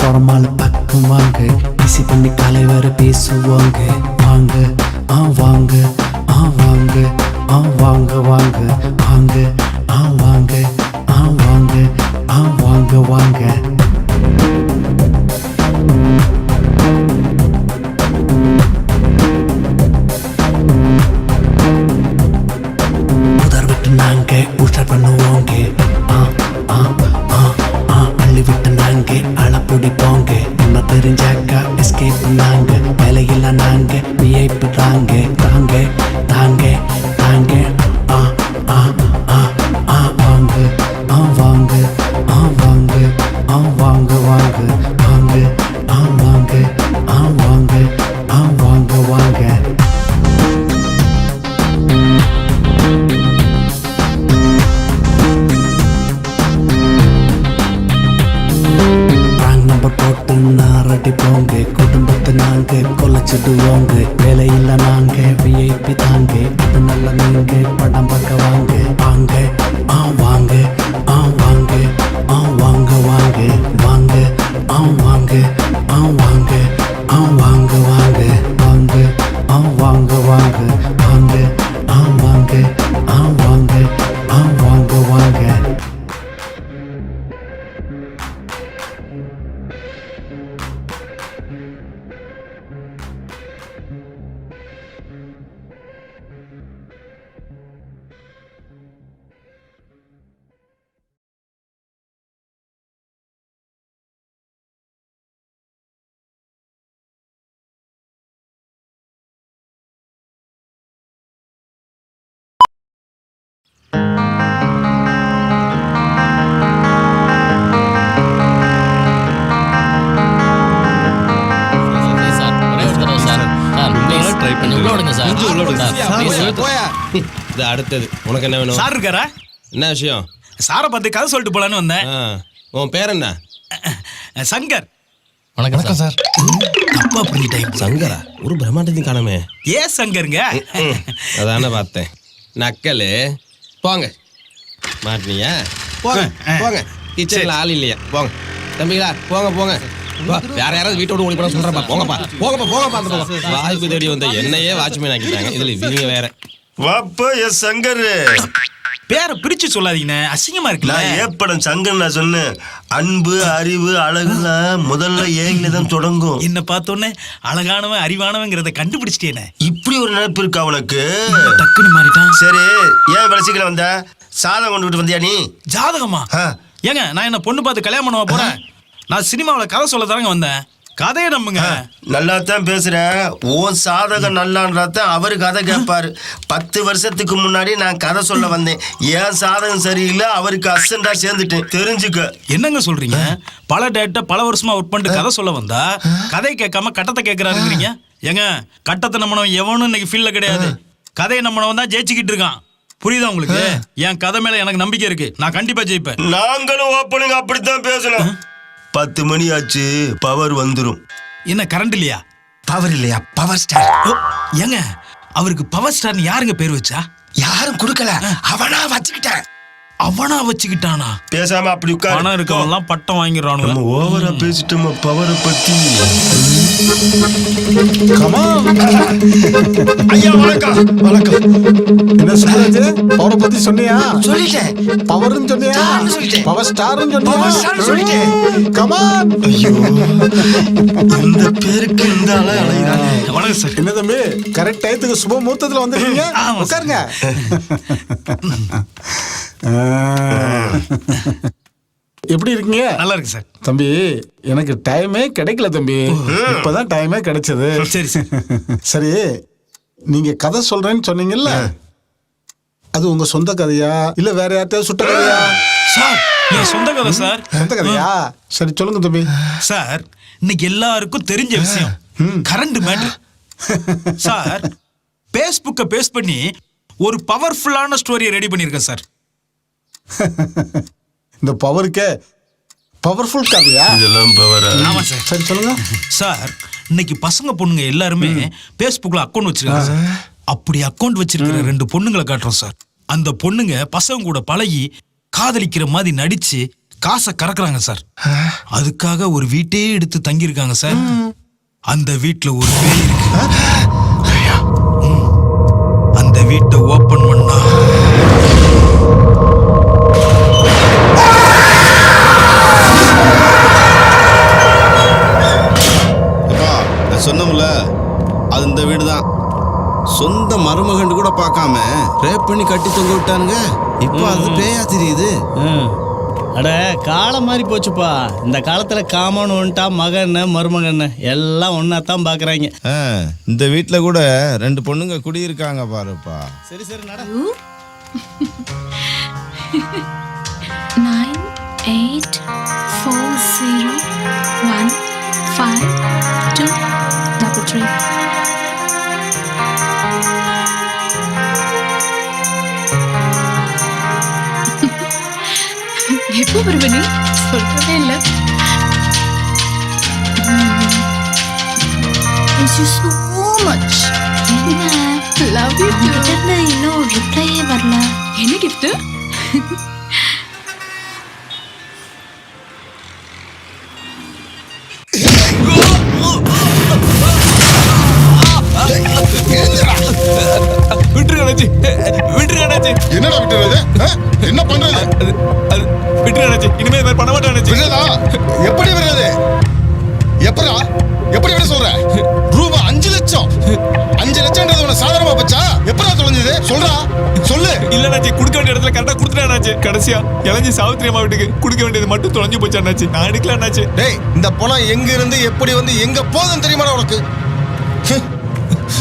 புறமால பக்கம் வாங்க, பிசி பண்ணி காலை வர பேசுவாங்க. வாங்க வாங்க வாங்க வாங்க வாங்க வாங்க வாங்க வாங்க வாங்க வாங்க. உதர் விட்டு நாங்க உஷார் பண்ணுவோங்க. அள்ளி விட்டு நாங்க அழ பிடிப்போங்க. என்ன தெரிஞ்சாக்கா எஸ்கேப் நாங்க, வேலையில்ல நாங்க விஐபி தாங்க தாங்க தாங்க தாங்க. வாங்க வாங்க வாங்க வாங்க வாங்க வாங்க வாங்க வாங்க வாங்க வாங்க. போட்டு நாரடி போங்க, குடும்பத்தை நாங்க கொலைச்சிடுவோங்க. வேலையில்ல நாங்க விஐபி தாங்க, அது நல்ல நீங்க படம் பார்க்க வாங்க. வாங்க வாங்க வாங்க வாங்க வாங்க வாங்க வாங்க வாங்க வாங்க வாங்க வாங்க வாங்க வாங்க வாங்க வாங்க. அடுத்தது உனக்கு என்ன வேணும்? சார் இருக்காரா? என்ன விஷயம்? சாரை பார்த்து கதை சொல்லிட்டு போலான்னு வந்தேன். உன் பேர் என்ன? சங்கர். வணக்கம் சார். தப்பா புரிஞ்சுட்டேன். சங்கரா? ஒரு பிரம்மாண்டத்தையும் காணமே. ஏன் சங்கருங்க? அதானே பார்த்தேன். நக்கலு. போங்க. மாட்டினியா? போங்க போங்க. கிச்சன்ல ஆள் இல்லையா? போங்க தம்பிங்களா, போங்க போங்க. வேற யாராவது வீட்டோட ஓடி போட சொல்றப்பா. போங்கப்பா போங்கப்பா போங்கப்பா. அந்த போங்க. வாய்ப்பு தேடி வந்த என்னையே வாட்ச்மேன் ஆக்கிட்டாங்க. இதுல இவங்க வேற. வாப்பா எஸ் சங்கர். பேரை பிரிச்சு சொல்லாதீங்கண்ணே, அசிங்கமா இருக்குல்ல. நான் ஏப்படம் சங்கர் நான் சொன்னேன். அன்பு அறிவு அழகுலாம் முதல்ல ஏங்கில தான் தொடங்கும். என்ன பார்த்தோன்னே அழகானவன் அறிவானவங்கிறத கண்டுபிடிச்சிட்டேனே. இப்படி ஒரு நினைப்பு இருக்கா உனக்கு? டக்குனு மாறிட்டான். சரி, ஏன் வளசிக்கல வந்த? சாதம் கொண்டுகிட்டு வந்தியா நீ? ஜாதகமா? ஏங்க, நான் என்ன பொண்ணு பார்த்து கல்யாணம் பண்ண போறேன். நான் சினிமாவில் கதை சொல்ல தாங்க வந்தேன். கதையை நம்புங்க. நல்லா தான் பேசுற. உன் சாதகம் நல்லான்றதான் அவரு கதை கேட்பாரு. 10 வருஷத்துக்கு முன்னாடி நான் கதை சொல்ல வந்தேன். ஏன் சாதகம் சரியில்லை, அவருக்கு அசண்டா சேர்ந்துட்டேன். தெரிஞ்சுக்க. என்னங்க சொல்றீங்க? பல டேட்ட பல வருஷமா ஒர்க் பண்ணிட்டு கதை சொல்ல வந்தா கதையை கேட்காம கட்டத்தை கேட்கறாருங்கிறீங்க. ஏங்க, கட்டத்தை நம்பினவன் எவனும் இன்னைக்கு ஃபீல்ட்ல கிடையாது. கதையை நம்பினவன் தான் ஜெயிச்சுக்கிட்டு இருக்கான். புரியுதா உங்களுக்கு? என் கதை மேல எனக்கு நம்பிக்கை இருக்கு. நான் கண்டிப்பா ஜெயிப்பேன். நாங்களும் ஓப்பனிங் அப்படித்தான் பேசணும். 10 மணி ஆச்சு, பவர் வந்துரும். என்ன கரண்ட் இல்லையா? பவர் இல்லையா? Power star. ஏங்க, அவருக்கு பவர் ஸ்டார்னு யாருங்க பேர் வச்சா? யாரும் கொடுக்கல, அவனா வச்சுக்கிட்டேன். அவனா வச்சுக்கிட்டானா? பேசாம அப்படி உட்கார். பணம் இருக்கவன்லாம் பட்டம் வாங்கிடுறானுங்க. நம்ம ஓவரா பேசிட்டோம் பவரை பத்தி. ஐயா வணக்கம். வணக்கம். என்ன சுந்தராஜ், பவரை பத்தி சொன்னியா? சொல்லிட்டேன். பவர்னு சொன்னியா? பவர் ஸ்டார்னு சொன்னியா? கமான். ஐயோ, இந்த பேருக்கு இந்த ஆள அலைகிறாங்க. வணக்கம் சார். என்ன தம்பி, கரெக்ட் டயத்துக்கு சுப முகூர்த்தத்துல வந்துருக்கீங்க. உட்காருங்க. எப்படி இருக்கீங்க? நல்லா இருக்கு சார். தம்பி, எனக்கு டைமே கிடைக்கல தம்பி. இப்பதான் டைமே கிடைச்சது. சரி சரி, நீங்க கதை சொல்றேன்னு சொன்னீங்கல்ல, அது உங்க சொந்த கதையா இல்ல வேற யார்கிட்டயாவது சுட்ட கதையா? சார், என் சொந்த கதை சார். சொந்த கதையா? சரி சொல்லுங்க தம்பி. சார், இன்னைக்கு எல்லாருக்கும் தெரிஞ்ச விஷயம் கரண்ட் மேட்டர். சார், பேஸ்புக்கை பேஸ் பண்ணி ஒரு பவர்ஃபுல்லான ஸ்டோரியை ரெடி பண்ணியிருக்கேன் சார். இந்த பவருக்கே பவர்ஃபுல் கதையா? இதெல்லாம் பவரா? ஆமா சார். சரி சொல்லுங்க சார். இன்னைக்கு பசங்க பொண்ணுங்க எல்லாருமே பேஸ்புக்ல அக்கௌண்ட் வச்சிருக்காங்க சார். அப்படி அக்கௌண்ட் வச்சிருக்கிற 2 பொண்ணுங்களை காட்டுறோம் சார். அந்த பொண்ணுங்க பசங்க கூட பழகி காதலிக்கிற மாதிரி நடிச்சு காசை கறக்குறாங்க சார். அதுக்காக ஒரு வீட்டையே எடுத்து தங்கியிருக்காங்க சார். அந்த வீட்டுல ஒரு பேய் இருக்கு. அந்த வீட்டை ஓபன் பண்ணா சொன்னோம்ல, அது இந்த வீடு தான். சொந்த மருமகன் கூட பார்க்காம ரேப் பண்ணி கட்டி தொங்க விட்டானுங்க. இப்போ அது பேயா தெரியுது. அட காலம் மாறி போச்சுப்பா. இந்த காலத்துல காமன் ஒன்ட்டா மகன் மருமகன் எல்லாம் ஒன்னாத்தான் பாக்குறாங்க. இந்த வீட்டில் கூட 2 பொண்ணுங்க குடியிருக்காங்க பாருப்பா. சரி சரி நட. 9 8 4 0 1 5 2 3. எப்போ வருவனே சொல்றதே இல்ல. Miss you so much. Love you too. இன்னும் ரிப்ளையே வரல. என்ன கிஃப்ட்? என்னடா விட்டுறது? என்ன பண்றது? இனிமே பண்ண மாட்டேன். எப்படி விடுறது? எப்படா எப்படி விட சொல்ற? ரூபா 5 லட்சம். 5 லட்சம்ன்றது உன சாதாரணமா பச்சா? எப்படா தொலைஞ்சது? சொல்றா சொல்லு. இல்லனாச்சி குடுக்க வேண்டிய இடத்துல கரெக்டா குடுத்துட்டானாச்சு. கடைசியா இளஞ்சி சாவித்திரி அம்மா வீட்டுக்கு குடுக்க வேண்டியது மட்டும் தொலைஞ்சு போச்சானாச்சு. நான் எடுக்கலானாச்சு. டேய், இந்த பணம் எங்க இருந்து எப்படி வந்து எங்க போகுதுன்னு தெரியுமாடா உனக்கு?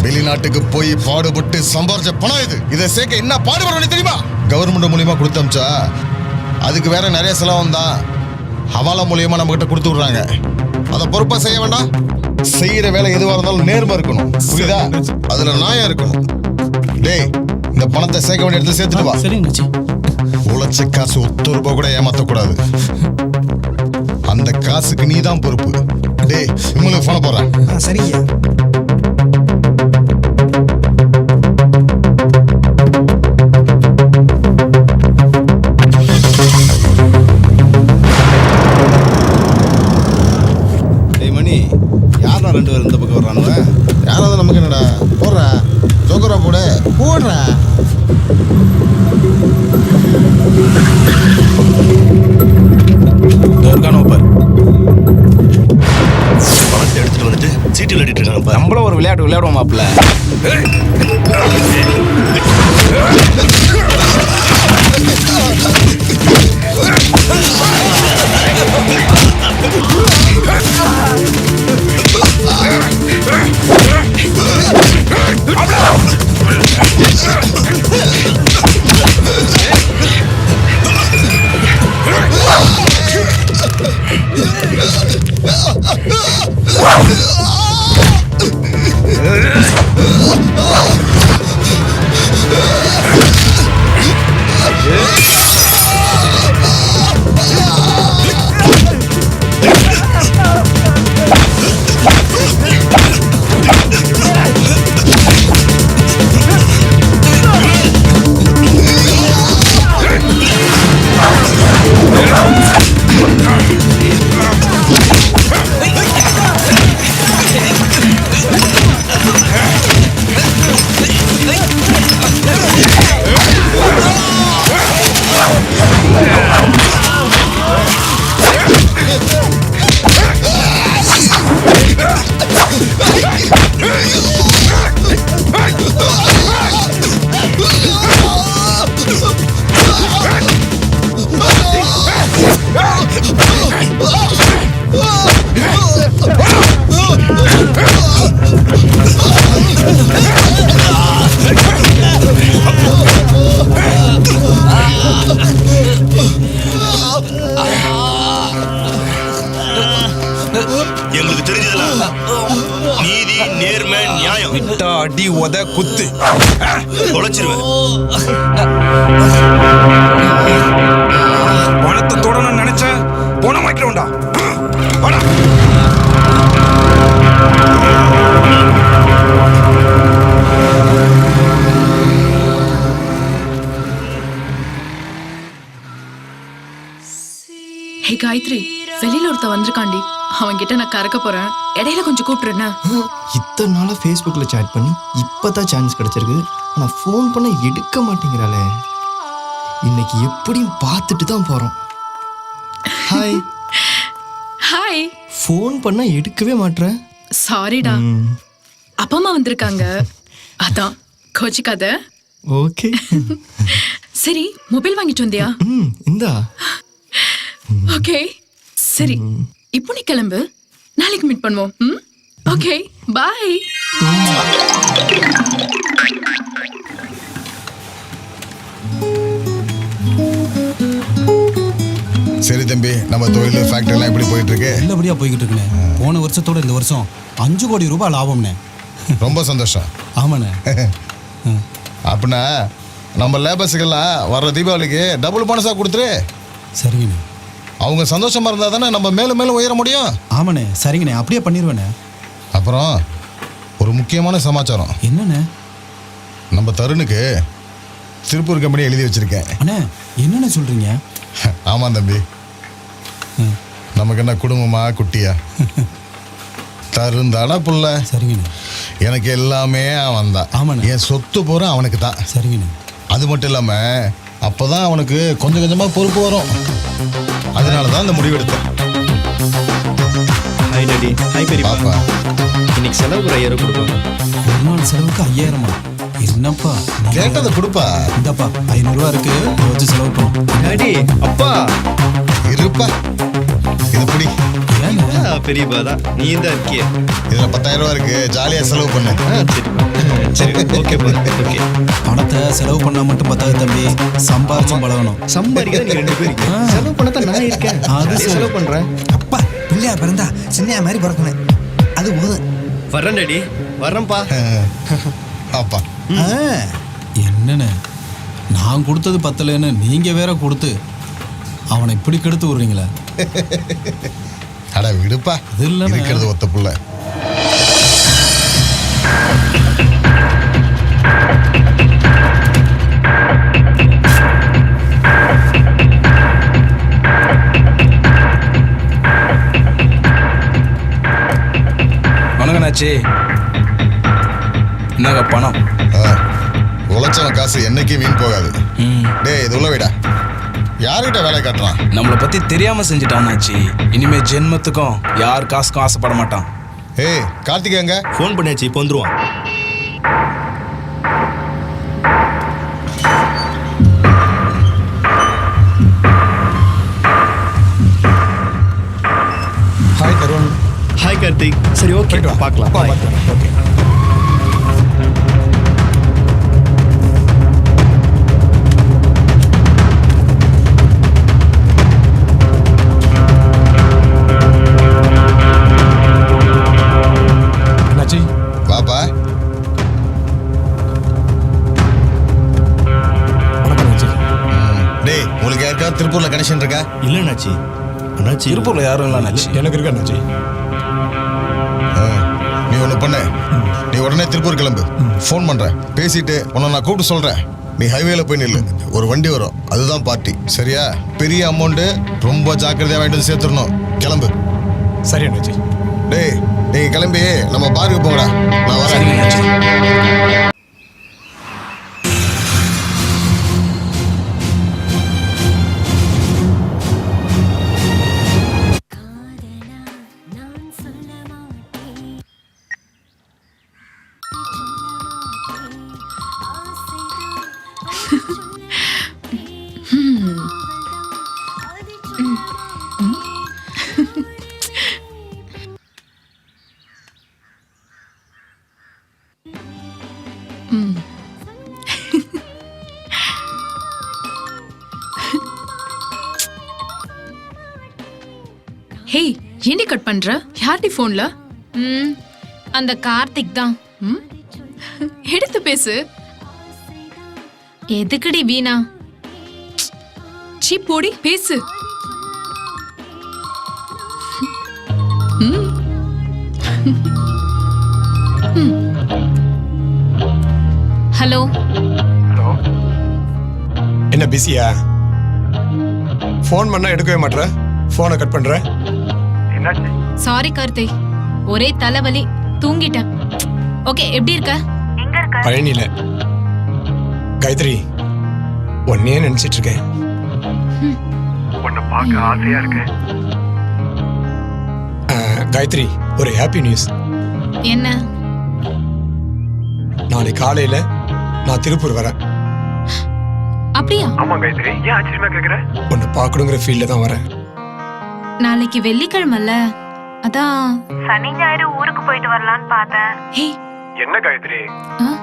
வெளிநாட்டுக்கு போய் பாடுபட்டு சம்பாரிச்ச பணம் இது. இதை சேர்க்க என்ன பாடுபட தெரியுமா? கவர்மெண்ட் மூலியமா கொடுத்தம்ச்சா அதுக்கு வேற நிறைய செலவு தான். ஹவாலா மூலியமா நம்ம கிட்ட கொடுத்து விடுறாங்க. அதை பொறுப்பா செய்ய வேண்டாம். செய்யற வேலை எதுவா இருந்தாலும் நேர்மை இருக்கணும், புரியுதா? அதுல நியாயம் இருக்கணும். டேய், இந்த பணத்தை சேர்க்க வேண்டிய இடத்துல சேர்த்துட்டு வா. சரிங்க. உழைச்ச காசு 1 ரூபாய் கூட ஏமாத்தக்கூடாது. அந்த காசுக்கு நீ தான் பொறுப்பு. டேய், உங்களுக்கு போன போறேன். சரிங்க. யாரா 2 பேரும் இந்த பக்கம் வர்றானுவ? யாராவது நமக்கு என்னடா? போடுறா ஜோக்கரா போட போடுறா. பணத்தை எடுத்துட்டு வந்துட்டு சீட்டு விளையாடிட்டு இருக்காங்க. நம்மளும் ஒரு விளையாட்டு விளையாடுவோம் மாப்பிள்ள. எங்களுக்கு தெரிஞ்சதுல நீதி, நேர்மை, நியாயம். விட்டா அடி உத குத்து தொலைச்சிருவேன். பணத்தை தொடணும்னு நினைச்ச போன மாட்டோம்டா. See காயத்ரி, வெளியில ஒருத்த வந்திருக்காண்டி. அவன் கிட்ட நான் கறக்க போறேன். இடையில கொஞ்சம் கூப்பிடுறேன். இத்தனை நாளா ஃபேஸ்புக்கில் சாட் பண்ணி இப்போதான் சான்ஸ் கிடைச்சிருக்கு. ஆனால் ஃபோன் பண்ண எடுக்க மாட்டேங்கிறாளே. இன்னைக்கு எப்படியும் பார்த்துட்டு தான் போகிறோம். ஹாய். ஹாய். ஃபோன் பண்ண எடுக்கவே மாட்டேன். சாரிடா, அப்பா அம்மா வந்திருக்காங்க, அதான் கோச்சிக்காத. ஓகே. சரி, மொபைல் வாங்கிட்டு வந்தியா? இந்தா. ஓகே சரி, இப்போ நீ கிளம்பு, நாளைக்கு மீட் பண்ணுவோம். Okay bye. சரி தம்பி, நம்ம தொழில் ஃபேக்டரிலாம் எப்படி போயிட்டு இருக்கு? நல்லபடியா போய்கிட்டு இருக்குண்ணே. போன வருஷத்தோட இந்த வருஷம் 5 கோடி ரூபாய் லாபம்ண்ணே. ரொம்ப சந்தோஷம். ஆமாண்ணே. அப்படின்னா நம்ம லேபர்ஸுக்கெல்லாம் வர்ற தீபாவளிக்கு டபுள் போனஸாக கொடுத்துரு. சரிங்கண்ணே. அவங்க சந்தோஷமா இருந்தால் தானே நம்ம மேலும் மேலும் உயர முடியும். ஆமாண்ணே, சரிங்கண்ணே, அப்படியே பண்ணிடுவேண்ணே. அப்புறம் ஒரு முக்கியமான சமாச்சாரம். என்னண்ணே? நம்ம தருணுக்கு திருப்பூர் கம்பெனி எழுதி வச்சிருக்கேன். அண்ணே, என்னண்ணே சொல்றீங்க? ஆமாம் தம்பி. நமக்கு என்ன குடும்பமா குட்டியா? தருந்தானா புள்ள. சரிங்கண்ணே. எனக்கு எல்லாமே அவன் தான். ஆமாண்ணே. என் சொத்து போகிற அவனுக்கு தான். சரிங்கண்ணே. அது மட்டும் இல்லாமல் அப்போ தான் அவனுக்கு கொஞ்சம் கொஞ்சமாக பொறுப்பு வரும். அதனால தான் இந்த முடிவு எடுத்தேன். Hi daddy. ஹாய் பெரியப்பா. பாப்பா, இன்னைக்கு செலவுக்கு 5000 கொடுப்பாங்க. ஒரு நாள் செலவுக்கு 5000-ஆ? என்னப்பா கேட்டதை கொடுப்பா. இந்தப்பா 500 ரூபா இருக்கு, இதை வச்சு செலவு பண்ணும். டாடி, அப்பா. இருப்பா, இது பிடி. ஏண்ணே? பெரியப்பா தான், நீ தான் இருக்கிய. இதில் 10,000 ரூபா இருக்கு, ஜாலியாக செலவு பண்ணு. சரி ஓகேப்பா. ஓகே. பணத்தை செலவு பண்ணா மட்டும் பத்தாது தம்பி, சம்பாரிச்சும் பழகணும். சம்பாதிக்க நீங்க 2 பேர் இருக்கீங்க. செலவு பண்ணத்தான் நான் இருக்கேன். அது சரி. செலவு பண்றேன். அப்பா பிள்ளையா பிறந்தா சின்ன மாதிரி பிறக்கணும், அது போதும். வர்றேன் டாடி, வர்றேன்ப்பா. அப்பா, என்னண்ணே, நான் கொடுத்தது பத்தலைன்னு நீங்க வேற கொடுத்து அவனை இப்படி கெடுத்து விடுறீங்களே. அட விடுப்பா, அது இல்லைண்ணே. இருக்கிறது ஒத்த புள்ள. வணக்கண்ணாச்சி. என்னங்க பணம்? உழைச்சவன் காசு என்னைக்கு வீண் போகாது. டேய், இது உள்ள விடா. யார்கிட்ட வேலை காட்டுறான்? நம்மளை பத்தி தெரியாம செஞ்சுட்டான்னாச்சி. இனிமே ஜென்மத்துக்கும் யார் காசுக்கும் ஆசைப்பட மாட்டான். ஏய், கார்த்திகை எங்க? ஃபோன் பண்ணியாச்சு, இப்போ வந்துருவான். ஹாய் தருண். ஹாய் கார்த்திக். சரி ஓகே, பார்க்கலாம். ஓகே. பாப்பா, டேய், உங்களுக்கு யாருக்காவது திருப்பூர்ல கனெக்ஷன் இருக்கா? இல்லை அண்ணாச்சி. அண்ணாச்சி, திருப்பூர்ல யாரும் இல்லை அண்ணாச்சி. எனக்கு இருக்கா அண்ணாச்சி? நீ ஒன்று பண்ணு, நீ உடனே திருப்பூர் கிளம்பு. ஃபோன் பண்றேன், பேசிட்டு உன்னை நான் கூப்பிட்டு சொல்றேன். நீ ஹைவேல போய் நில்லு, ஒரு வண்டி வரும், அதுதான் பார்ட்டி. சரியா? பெரிய அமௌண்ட்டு, ரொம்ப ஜாக்கிரதையா வாங்கிட்டு வந்து சேர்த்துடணும். கிளம்பு. சரி அண்ணாச்சி. டேய், நீங்க கிளம்பி நம்ம பாருக்கு போங்கடா. நான் வரேன். ஹேய், ஏண்டி கட் பண்ற? யார்டி போன்ல? அந்த கார்த்திக் தான். எடுத்து பேசு. எதுக்குடி வீணா? சீ போடி, பேசு. ஹலோ. என்ன பிஸியா? ஃபோன் பண்ணா எடுக்கவே மாட்டேற? போனை கட் பண்ற. சாரி கார்த்திக், ஒரே தலைவலி, தூங்கிட்டேன். ஓகே, எப்படி இருக்க? பழனியில. காயத்ரி, உன்னையே நினைச்சிட்டு இருக்கேன். உன்னை பார்க்க ஆசையா இருக்கு. காயத்ரி, ஒரு ஹாப்பி நியூஸ். என்ன? நாளை காலையில நான் திருப்பூர் வரேன். அப்படியா? ஆமா காயத்ரி, ஏன் ஆச்சரியமா கேக்குற? உன்னை பார்க்கணுங்கிற ஃபீல்ல தான் வரேன். நாளைக்கு வெள்ளிக்கிழமைல, அதான் சனி ஞாயிறு ஊருக்கு போயிட்டு வரலான்னு பார்த்தேன். ஹே, என்ன காயத்ரி,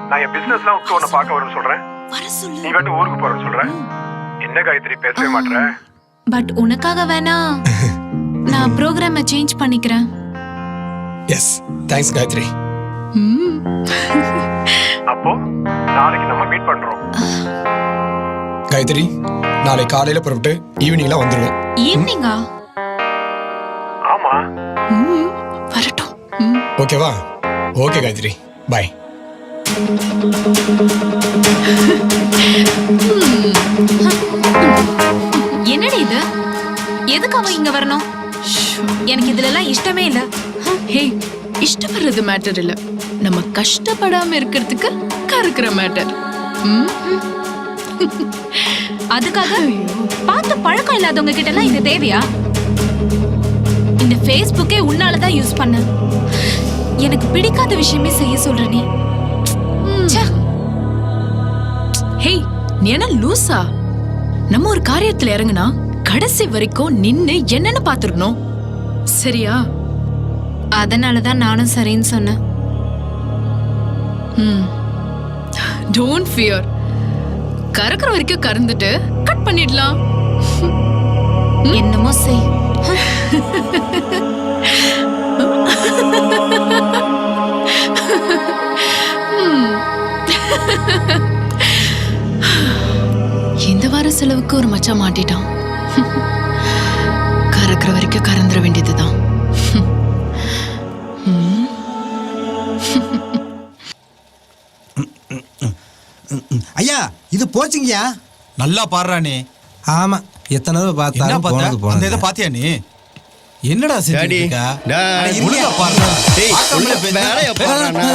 நான் என் பிசினஸ்லாம் விட்டு உன்னை பார்க்க வரேன்னு சொல்றேன். வர சொல்லு. நீ வந்து ஊருக்கு போறேன்னு சொல்றேன். என்ன காயத்ரி, பேசவே மாட்டற? பட் உனக்காக வேணா நான் ப்ரோக்ராமை சேஞ்ச் பண்ணிக்கிறேன். Yes, thanks Gayathri. அப்போ நாளைக்கு நம்ம மீட் பண்றோம். காயத்ரி, நாளை காலையில புறப்பட்டு ஈவினிங்லாம் வந்துடுவேன். ஈவினிங்கா? ஆமா. வரட்டும். ஓகேவா? ஓகே காயத்ரி, பாய். என்னடி இது? எதுக்கு அவ இங்க வரணும்? எனக்கு இதுல எல்லாம் இஷ்டமே இல்ல. ஹே, இஷ்டப்படுறது மேட்டர் இல்ல, நம்ம கஷ்டப்படாம இருக்கிறதுக்கு கறக்குற மேட்டர். அதுக்காக பார்த்து பழக்கம் இல்லாதவங்க கிட்ட எல்லாம் இது தேவையா? இந்த ஃபேஸ்புக்கே உன்னாலதான் யூஸ் பண்ண. எனக்கு பிடிக்காத விஷயமே செய்ய சொல்ற நீ. ஹே, நீ என்ன லூசா? நம்ம ஒரு காரியத்துல இறங்குனா கடைசி வரைக்கும் நின்னு என்னன்னு பாத்துக்கணும், சரியா? அதனாலதான் நானும் சரின்னு சொன்னேன். Don't fear. கறக்குற வரைக்கும் கறந்துட்டு கட் பண்ணிடலாம். என்னமோ செய். இந்த வார செலவுக்கு ஒரு மச்சான் மாட்டிட்டான். கறக்குற வரைக்கும் கறந்துட வேண்டியதுதான். ஐயா, இது போச்சுங்கய்யா. நல்லா பாடுறானே. ஆமா, எத்தனை தடவை என்ன பார்த்தா? அந்த பார்த்தா இதை பாத்தியா நீ? என்னடா டாடி, செஞ்சிருக்கா? டாடி. ஒழுங்கா பாடுறா. டேய், உள்ள வேலைய பாடுறானா?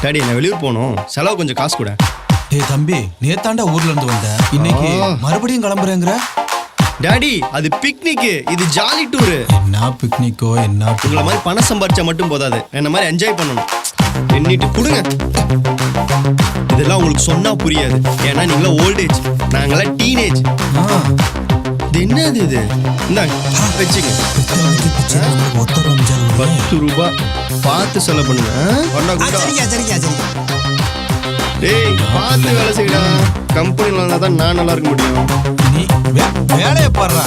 டாடி, நான் வெளியூர் போகணும், செலவு கொஞ்சம் காசு கூட. டேய் தம்பி, நேத்தாண்டா ஊர்ல இருந்து வந்த, இன்னைக்கு மறுபடியும் கிளம்புறேங்கிற? டாடி, அது பிக்னிக், இது ஜாலி டூர். என்ன பிக்னிக்கோ என்ன? உங்களை மாதிரி பணம் சம்பாரிச்சா மட்டும் போதாது, என்ன மாதிரி என்ஜாய் பண்ணணும். எண்ணிட்டு கொடுங்க. இதெல்லாம் உங்களுக்கு சொன்னா புரியாது, ஏன்னா நீங்களா ஓல்டேஜ், நாங்களாம் டீனேஜ். இது என்னது இது? இந்தாங்க வச்சுங்க. 10 ரூபாய் பார்த்து செலவு பண்ணுங்க. டேய், பார்த்து வேலை செய்யடா. கம்பெனியில் வந்தால் தான் நான் நல்லா இருக்க முடியும். நீ வேலையை பாடுறா.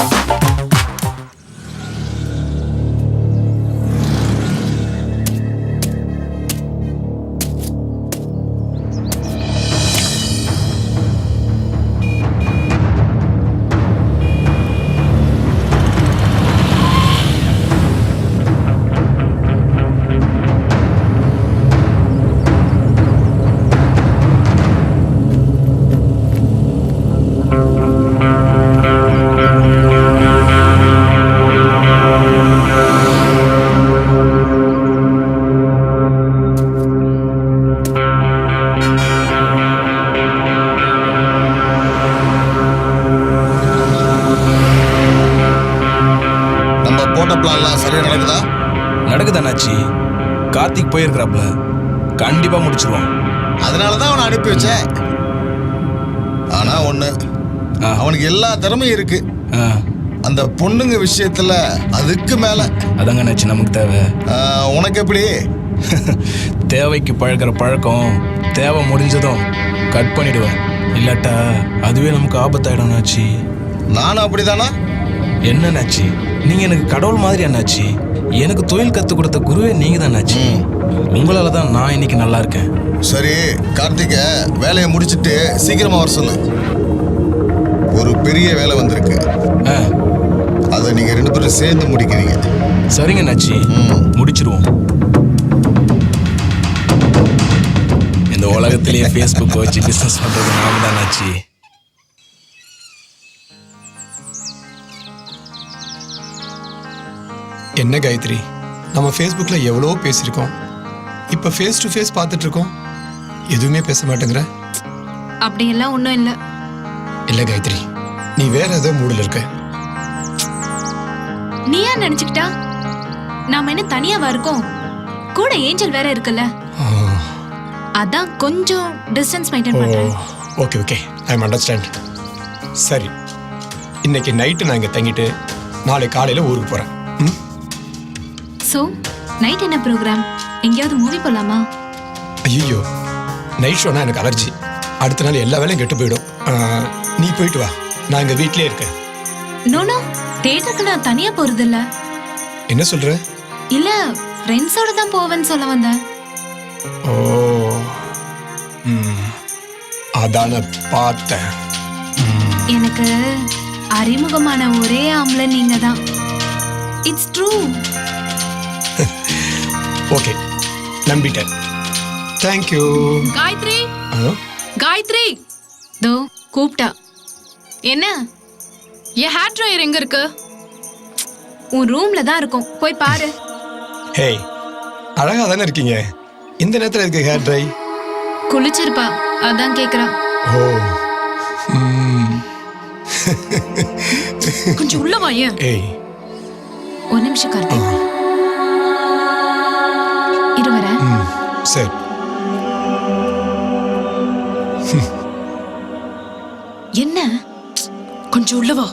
நடக்குதானாச்சி? கார்த்திக் போயிருக்கிறாப்ல, கண்டிப்பா முடிச்சிருவான். அதனாலதான் அவனை அனுப்பி வச்சேன். ஆனா ஒண்ணு, அவனுக்கு எல்லா திறமையும் இருக்கு. அந்த பொண்ணுங்க விஷயத்துல அதுக்கு மேல. அதாங்க நாச்சி நமக்கு தேவை. உனக்கு எப்படி? தேவைக்கு பழக்கிற பழக்கம் தேவை முடிஞ்சதும் கட் பண்ணிடுவேன். இல்லாட்டா அதுவே நமக்கு ஆபத்தாயிடும் நாச்சி. நானும் அப்படிதானா? என்ன நாச்சி, நீங்க எனக்கு கடவுள் மாதிரி அண்ணாச்சி. எனக்கு தொழில் கத்து கொடுத்த குருவே நீங்க தான் நாச்சி. உங்களால தான் நான் இன்னைக்கு நல்லா இருக்கேன். சரி கார்த்திக, வேலையை முடிச்சிட்டு சீக்கிரமா வர சொல்லு. ஒரு பெரிய வேலை வந்திருக்கு, அதை நீங்க 2 பேரும் சேர்ந்து முடிக்கிறீங்க. சரிங்க நாச்சி, முடிச்சிருவோம். இந்த உலகத்திலேயே ஃபேஸ்புக் வச்சு பிசினஸ் பண்றது நாம தான் நாச்சி. என்ன காயத்ரி, நம்ம ஃபேஸ்புக்கில் எவ்வளோ பேசியிருக்கோம், இப்போ ஃபேஸ் டு ஃபேஸ் பார்த்துட்டு இருக்கோம், எதுவுமே பேச மாட்டேங்கிற. அப்படியெல்லாம் ஒன்றும் இல்லை. இல்லை காயத்ரி, நீ வேற ஏதோ மூடில் இருக்க. நீ ஏன் நினைச்சுக்கிட்டா? நாம என்ன தனியாவா இருக்கோம்? கூட ஏஞ்சல் வேற இருக்குல்ல, அதான் கொஞ்சம் டிஸ்டன்ஸ் மெயின்டைன் பண்றேன். Okay okay, I understand. சரி, இன்னைக்கு நைட்டு நான் இங்கே தங்கிட்டு நாளை காலையில் ஊருக்கு போகிறேன். சோ நைட் என்ன ப்ரோக்ராம்? எங்கேயாவது மூவி போலாமா? ஐயோ, நைட் ஷோனா எனக்கு அலர்ஜி. அடுத்த நாள் எல்லா வேலையும் கெட்டு போயிடும். நீ போயிட்டு வா, நான் இங்கே வீட்லயே இருக்கேன். நோ தியேட்டருக்கு நான் தனியா போறது இல்ல. என்ன சொல்ற? இல்ல, ஃப்ரெண்ட்ஸோட தான் போவேன்னு சொல்ல வந்தேன். ஓ, அதான பார்த்தேன். எனக்கு அறிமுகமான ஒரே ஆம்பளை நீங்க தான். It's true. ஓகே, நம்பிட்டேன். தேங்க்யூ. காயத்ரி, காயத்ரி, தோ கூப்பிட்டா. என்ன? என் ஹேர் ட்ரையர் எங்க இருக்கு? உன் ரூம்ல தான் இருக்கும், போய் பாரு. ஹேய், அழகா தானே இருக்கீங்க. இந்த நேரத்தில் இருக்கு ஹேர் ட்ரை. குளிச்சிருப்பா, அதான் கேக்குறா. ஓ, கொஞ்சம் உள்ள வா. ஏன்? ஏய், ஒரு நிமிஷம் கார்த்திக், இரு வரேன். சரி. என்ன? கொஞ்சம் உள்ள வா.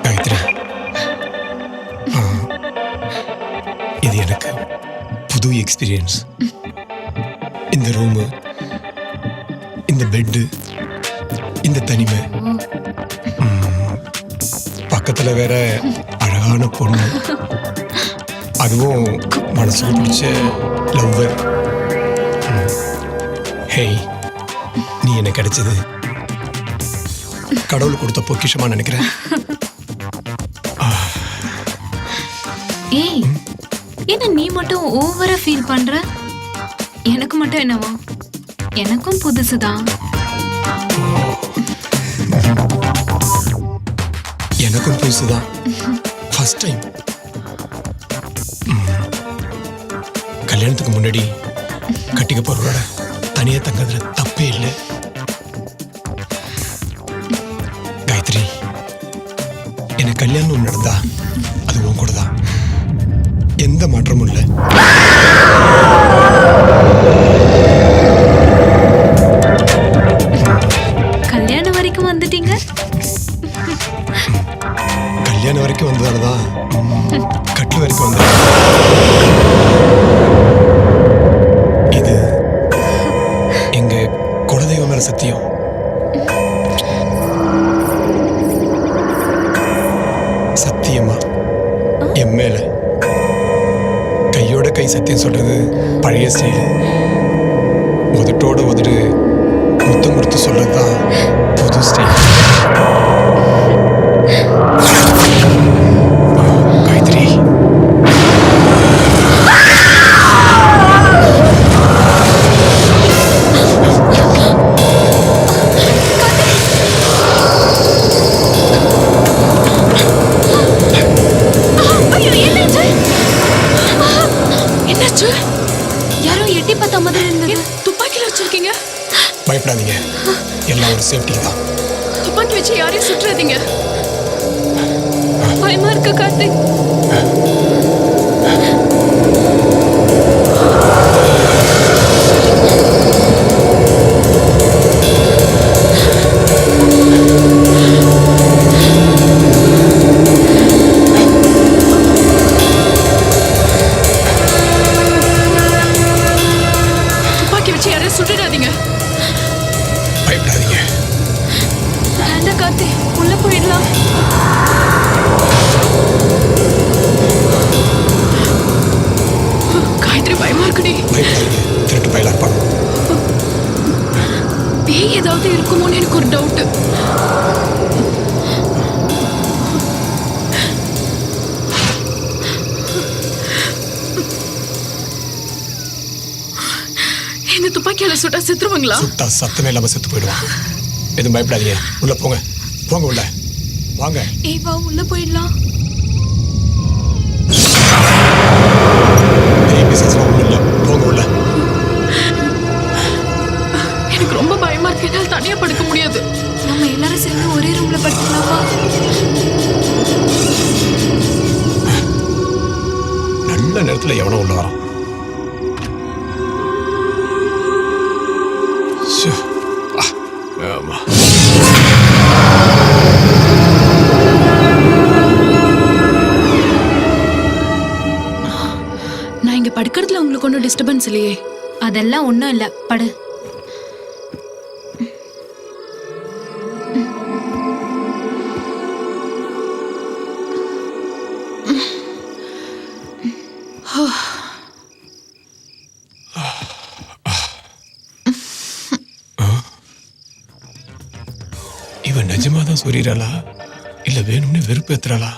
காயத்ரி, இது எனக்கு புது எக்ஸ்பீரியன்ஸ். இந்த ரூமு, இந்த பெட்டு, இந்த தனிமை, பக்கத்துல வேற அழகான பொண்ணு, அதுவும் மனசுக்கு பிடிச்ச லவ்வர். ஹேய், நீ எனக்கு கிடைச்சது கடவுள் கொடுத்த பொக்கிஷமா நினைக்கிறேன். ஏய், என்ன நீ மட்டும் ஓவரா ஃபீல் பண்ற? எனக்கு மட்டும் என்னவா? எனக்கும் புதுசுதான். எனக்கும் புதுசுதான். First time. கல்யாணத்துக்கு முன்னாடி கட்டிக்க போறவரோட தனியா தங்கறதுல தப்பே இல்லை. காயத்ரி, எனக்கு கல்யாணம் நடந்தா அது உன் கூட தான். எந்த மாற்றமும் இல்லை. கல்யாணம் வரைக்கும் வந்துட்டீங்க. கல்யாணம் வரைக்கும் வந்ததாலதான் கட்டில் வரைக்கும் வந்த. இது எங்க குலதெய்வம் மேல சத்தியம். சத்தியமா என் மேல கையோட கை சத்தியம் சொல்றது பழைய ஸ்டைல். உதட்டோட உதடு முத்தம் கொடுத்து சொல்றதுதான் புது ஸ்டைல். காயத்ரி, என்னாச்சு? யாரோ எட்டி பார்த்தா மாதிரி இருந்தது. துப்பாக்கில வச்சிருக்கீங்க? பயப்படாதீங்க, எல்லாம் ஒரு சேஃப்டி தான். துப்பாக்கி வச்சு யாரையும் சுற்றாதீங்க. பயமா இருக்கு கார்த்திக். துப்பாக்கி வச்சு யாரையும் சுட்டுடாதீங்க. பயப்படாதீங்க. வேண்டாம் கார்த்திக், உள்ள போயிடலாம். காயத்ரி, பயமா இருக்குடி. பயப்படாதீங்க, திருட்டு பயலா இருப்பாங்க. பேய் ஏதாவது இருக்குமோன்னு எனக்கு ஒரு டவுட். துப்பாக்கியால சுட்டா செத்துருவாங்களா? சுட்டா சத்தமே இல்லாம செத்து போயிடுவான். எதுவும் பயப்படாதீங்க, உள்ள போங்க. போங்க உள்ள வாங்க. ஏய் வா உள்ள போயிடலாம். ஒன்றும் இல்லை, போங்க உள்ள. எனக்கு ரொம்ப பயமா இருக்கு. என்னால் தனியா படுக்க முடியாது. நம்ம எல்லாரும் சேர்ந்து ஒரே ரூம்ல படுக்கலாமா? நல்ல நேரத்துல எவனோ உள்ள வரான். ஆமா. நான் இங்க படுக்கிறதுல உங்களுக்கு ஒன்றும் டிஸ்டர்பன்ஸ் இல்லையே? அதெல்லாம் ஒண்ணும் இல்ல, படு. இவன் நிஜமாதான் சொல்லிடுறாளா இல்ல வேணும்னு வெறுப்பேத்துறாளா?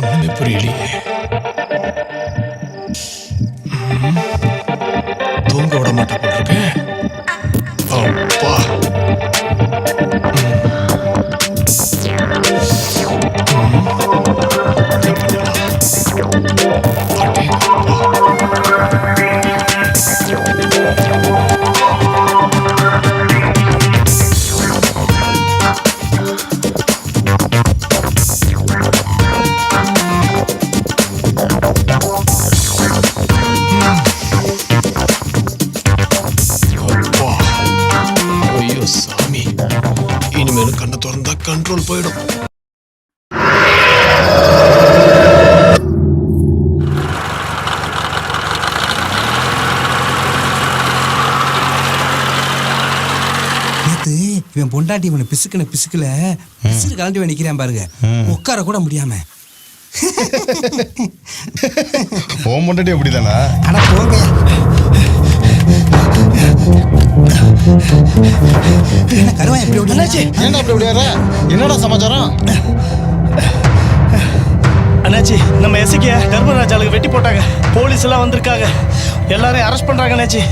ஒண்ணுமே புரியலையே. தூங்க விட மாட்டா போட்டிருக்கேன். அப்பா கண்ணை திறந்தா கண்ட்ரோல் போயிடும். இவன் பொண்டாட்டி இவனை பிசுக்குன பிசுக்குல பிசுக்கு கலந்து நிக்கிறான் பாருங்க, உட்கார கூட முடியாம. ஓம் பொண்டாட்டி அப்படிதானா? ஆனா போங்க. என்ன கருவாய் எப்படி ஓடியாச்சு? என்ன அப்படி ஓடியார? என்னடா சமாச்சாரம்? அண்ணாச்சி, நம்ம எஸ்ஐக்கு தர்மராஜாளுக்கு வெட்டி போட்டாங்க. போலீஸ் எல்லாம் வந்திருக்காங்க. எல்லாரையும் அரெஸ்ட் பண்றாங்க அண்ணாச்சி.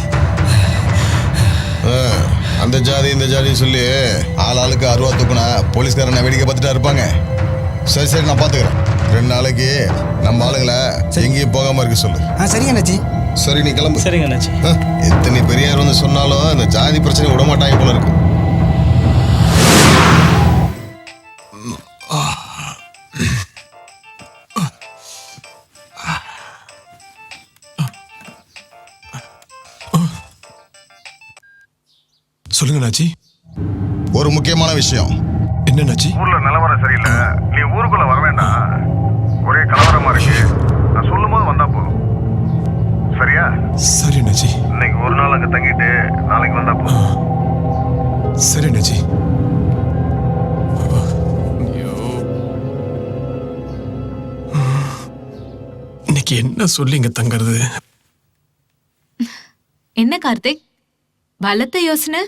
அந்த ஜாதி இந்த ஜாதி சொல்லி ஆளுக்கு 60 தூக்குனா போலீஸ்காரனை வேடிக்கை பார்த்துட்டா இருப்பாங்க. சரி சரி, நான் பார்த்துக்கிறேன். 2 நாளைக்கு நம்ம ஆளுங்களை எங்கேயும் போகாம இருக்க சொல்லு. சரிங்க அண்ணாச்சி. சரி, நீ கிளம்பு. சரிங்க அண்ணாச்சி. எத்தனை பெரியார் வந்து சொன்னாலும் இந்த ஜாதி பிரச்சனை விட மாட்டாங்க போல இருக்கு. சொல்லுங்க நாச்சி. ஒரு முக்கியமான விஷயம். என்ன நாச்சி? ஊர்ல நிலவரம் சரியில்லை, நீ ஊருக்குள்ள வர வேண்டாம். ஒரே கலவரமா இருக்கு. நான் சொல்லும் போது வந்தா போதும், சரியா? சரி நாச்சி. இன்னைக்கு ஒரு நாள் அங்க தங்கிட்டு நாளைக்கு வந்தா போதும். சரி நாச்சி. இன்னைக்கு என்ன சொல்லி இங்க தங்கறது? என்ன கார்த்திக், பலத்த யோசனை?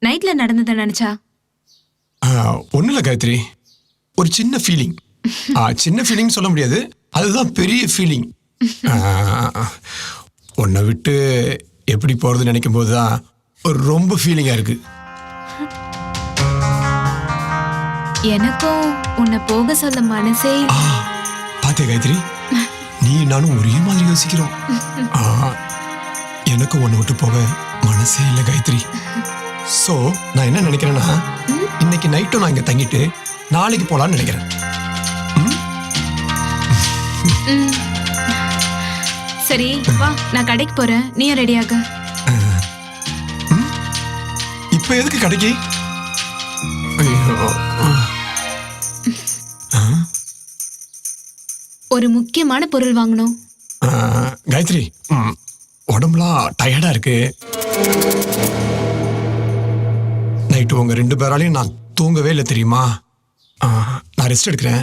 நைட்ல நடந்ததை நினைச்சா? ஒன்றும் இல்லை காயத்ரி, ஒரு சின்ன ஃபீலிங். சின்ன ஃபீலிங் சொல்ல முடியாது, அதுதான் பெரிய ஃபீலிங். உன்னை விட்டு எப்படி போகிறதுன்னு நினைக்கும் போது தான் ஒரு ரொம்ப ஃபீலிங்காக இருக்கு. எனக்கும் உன்னை போக சொல்ல மனசே. பாத்தியா காயத்ரி, நீ நானும் ஒரே மாதிரி யோசிக்கிறோம். எனக்கும் உன்னை விட்டு போக மனசே இல்லை காயத்ரி. சோ நான் என்ன நினைக்கிறேன்னா, இன்னைக்கு நைட்டும் நான் இங்க தங்கிட்டு நாளைக்கு போலான்னு நினைக்கிறேன். சரி வா, நான் கடைக்கு போறேன், நீயும் ரெடியாக. இப்ப எதுக்கு கடைக்கு? ஒரு முக்கியமான பொருள் வாங்கணும். காயத்ரி, உடம்புலாம் டயர்டா இருக்கு. நைட்டு உங்க 2 பேராலையும் நான் தூங்கவே இல்லை தெரியுமா? நான் ரெஸ்ட் எடுக்கிறேன்,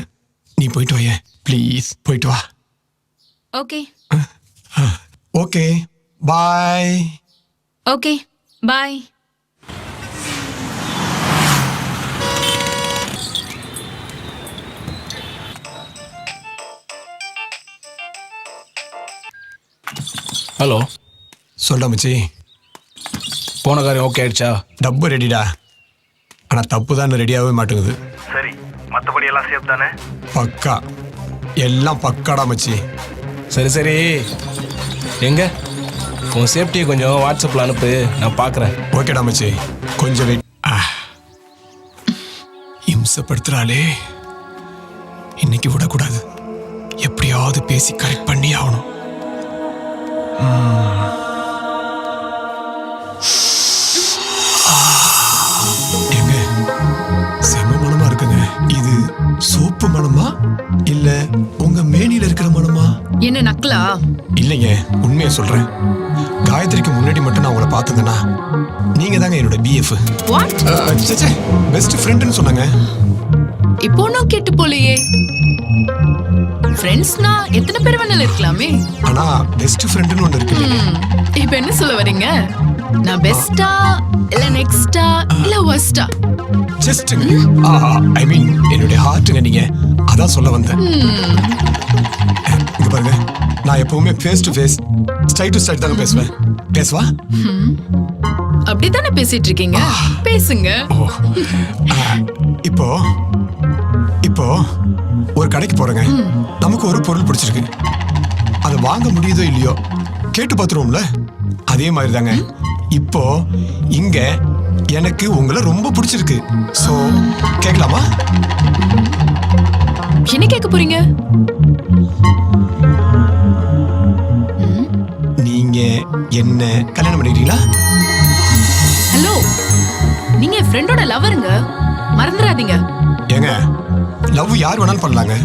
நீ போயிட்டு வாயே ப்ளீஸ். போயிட்டு வா. Okay okay, bye. Okay bye. Hello. சொல்டா மச்சி. போன காரியம் ஓகே ஆயிடுச்சா? டப்பு ரெடிடா. ஆனால் தப்பு தான் ரெடியாகவே மாட்டேங்குது. சரி, மற்றபடி எல்லாம் சேஃப் தானே? பக்கா, எல்லாம் பக்காடா மச்சி. சரி சரி, எங்க உன் சேஃப்டியை கொஞ்சம் வாட்ஸ்அப்பில் அனுப்பு, நான் பார்க்குறேன். ஓகேடா மச்சி, கொஞ்சம் வெயிட். இம்சப்படுத்துறாளே, இன்னைக்கு விடக்கூடாது. எப்படியாவது பேசி கரெக்ட் பண்ணி ஆகணும். எங்க செம மனமா இருக்குங்க. இது சோப்பு மனமா இல்ல உங்க மேனில இருக்கிற மனமா? என்ன நக்கலா? இல்லைங்க, உண்மையை சொல்றேன். காயத்ரிக்கு முன்னாடி மட்டும் நான் உங்களை பார்த்ததுன்னா நீங்க தாங்க என்னோட பிஎஃப். பெஸ்ட் ஃப்ரெண்ட்னு சொன்னாங்க. இப்போ நான் கேட்டு போலையே. ஃப்ரெண்ட்ஸ்னா எத்தனை பேர் வேணாலும் இருக்கலாமே. ஆனா பெஸ்ட் ஃப்ரெண்ட்னு ஒன்று இருக்கு. இப்போ என்ன சொல்ல வரீங்க? நான் பெஸ்டா இல்ல நெக்ஸ்டா இல்ல வர்ஸ்டா? ஜஸ்ட்ங்க, ஐ மீன் என்னோட ஹார்ட்டுங்க. நீங்க அதான் சொல்ல வந்தேன். இங்க பாருங்க, நான் எப்பவுமே face to face, straight to straight தாங்க பேசுவேன். பேசுவா? அப்படிதானே பேசிட்டு இருக்கீங்க, பேசுங்க. இப்போ இப்போ ஒரு கடைக்கு போறேங்க. நமக்கு ஒரு பொருள் பிடிச்சிருக்கு. அதை வாங்க முடியுதோ இல்லையோ கேட்டு பார்த்துருவோம்ல. அதே மாதிரி தாங்க இப்போ இங்க எனக்கு உங்களை ரொம்ப பிடிச்சிருக்கு. சோ கேட்கலாமா? என்ன கேட்க போறீங்க? நீங்க என்ன கல்யாணம் பண்ணிக்கிறீங்களா? ஹலோ, நீங்க என் ஃப்ரெண்டோட லவருங்க, மறந்துடாதீங்க. ஏங்க, லவ் யார் வேணாலும் பண்ணலாங்க.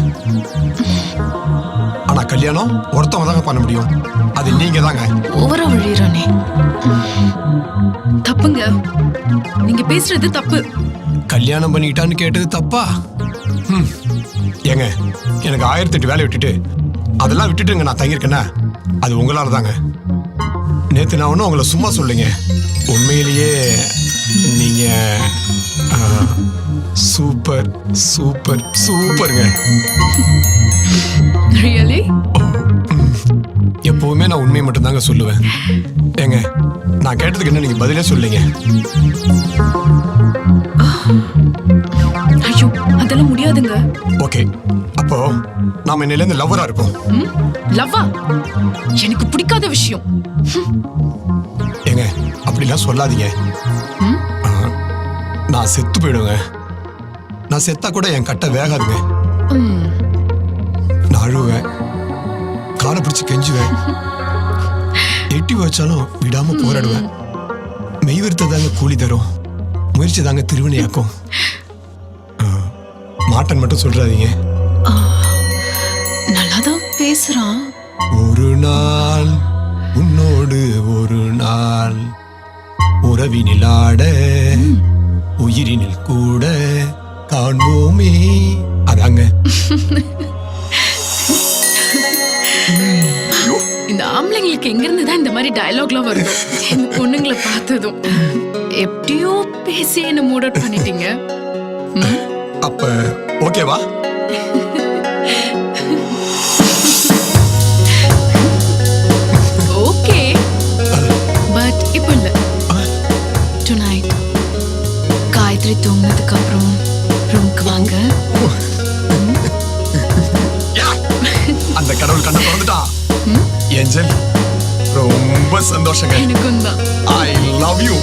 ஆனா கல்யாணம் ஒருத்தவங்க தாங்க பண்ண முடியும். அது நீங்க தாங்க. ஓவரா வழிறானே. தப்புங்க, நீங்க பேசுறது தப்பு. கல்யாணம் பண்ணிக்கிட்டான்னு கேட்டது தப்பா? ஏங்க, எனக்கு 1008 வேலை விட்டுட்டு அதெல்லாம் விட்டுட்டுங்க நான் தங்கியிருக்கேன்னா அது உங்களால தாங்க. நேத்து நான் ஒன்றும் உங்களை சும்மா சொல்லுங்க. உண்மையிலேயே நீங்க சூப்பர் சூப்பர் சூப்பருங்க. ரியலி? எப்பவுமே நான் உண்மையை மட்டும் தாங்க சொல்லுவேன். ஏங்க, நான் கேட்டதுக்கு என்ன நீங்க பதிலே சொல்லுங்க. ஐயோ, அதெல்லாம் முடியாதுங்க. ஓகே, அப்போ நாம இன்னையில இருந்து லவ்வரா இருப்போம். லவ்வா? எனக்கு பிடிக்காத விஷயம். ஏங்க, அப்படிலாம் சொல்லாதீங்க. நான் செத்து போயிடுவேங்க. நான் செத்தா கூட என் கட்டை வேகாதுங்க. நான் அழுவேன், காலை பிடிச்சு கெஞ்சுவேன், எட்டி வச்சாலும் விடாம போராடுவேன். மெய் விருத்ததாங்க கூலி தரும், முயற்சி தாங்க திருவினையாக்கும். மாட்டன் மட்டும் சொல்றாதீங்க. நல்லாதான் பேசுறான். ஒரு நாள் உன்னோடு ஒரு நாள் உறவினில் ஆட உயிரினில் கூட காண்போமே. அதாங்க. இந்த ஆம்பளைங்களுக்கு எங்க இருந்து தான் இந்த மாதிரி டயலாக்லாம் வருது? இந்த பொண்ணுங்களை பார்த்ததும் எப்படியோ பேசி என்ன மூட் அவுட் பண்ணிட்டீங்க. அப்ப ஓகேவா? ஓகே, பட் இப்போ இல்ல. டுநைட் காயத்ரி தூங்கினதுக்கு அப்புறம் ரூமுக்கு வாங்க. அந்த கடவுள் கண்ணை திறந்துட்டான். ஏஞ்சல், ரொம்ப சந்தோஷங்க. எனக்கும் தான். I love you.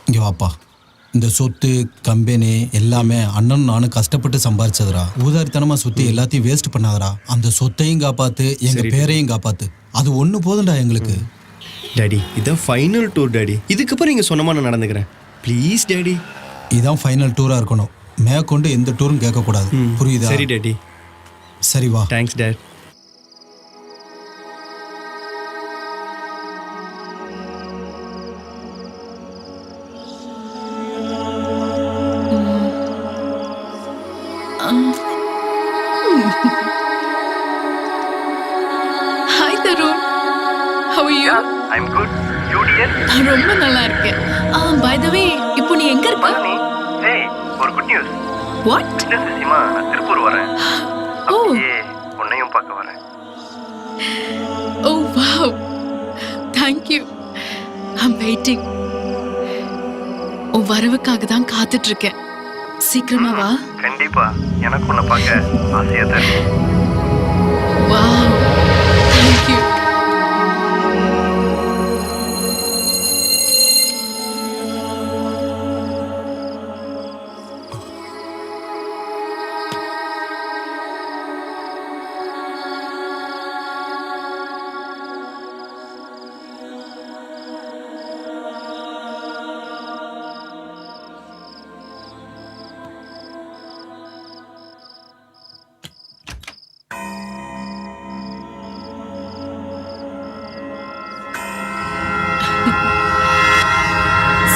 இங்கே வாப்பா. இந்த சொத்து கம்பெனி எல்லாமே அண்ணன் நானும் கஷ்டப்பட்டு சம்பாரிச்சதுரா. ஊதாரித்தனமா சுத்தி எல்லாத்தையும் வேஸ்ட் பண்ணாதரா. அந்த சொத்தையும் காப்பாத்து, எங்க பேரையும் காப்பாத்து. அது ஒண்ணு போதும்டா எங்களுக்கு. டாடி, இதான் ஃபைனல் டூர் டாடி. இதுக்கப்புறம் நீங்க சொன்னமா நான் நடந்துக்கிறேன். Please daddy. இதான் ஃபைனல் டூரா இருக்கணும். மேற்கொண்டு எந்த டூரும் கேட்கக்கூடாது. புரியுதா? சரி டாடி. சரி வா. Thanks dot. how are you? I'm good. You dear? நான் ரொம்ப நல்லா இருக்கேன். By the way, இப்போ நீ எங்க இருக்க? Hey, ஒரு குட் நியூஸ். What? பிசினஸ் விஷயமா நான் திருப்பூர் வரேன். Oh. அப்படியே உன்னையும் பார்க்க வரேன். Oh wow. Thank you. I'm waiting. உன் வரவுக்காக தான் காத்துட்டு இருக்கேன். சீக்கிரமா வா. கண்டிப்பா எனக்கு உன்னை பார்க்க ஆசையா தான் இருக்கு. Wow. Thank you.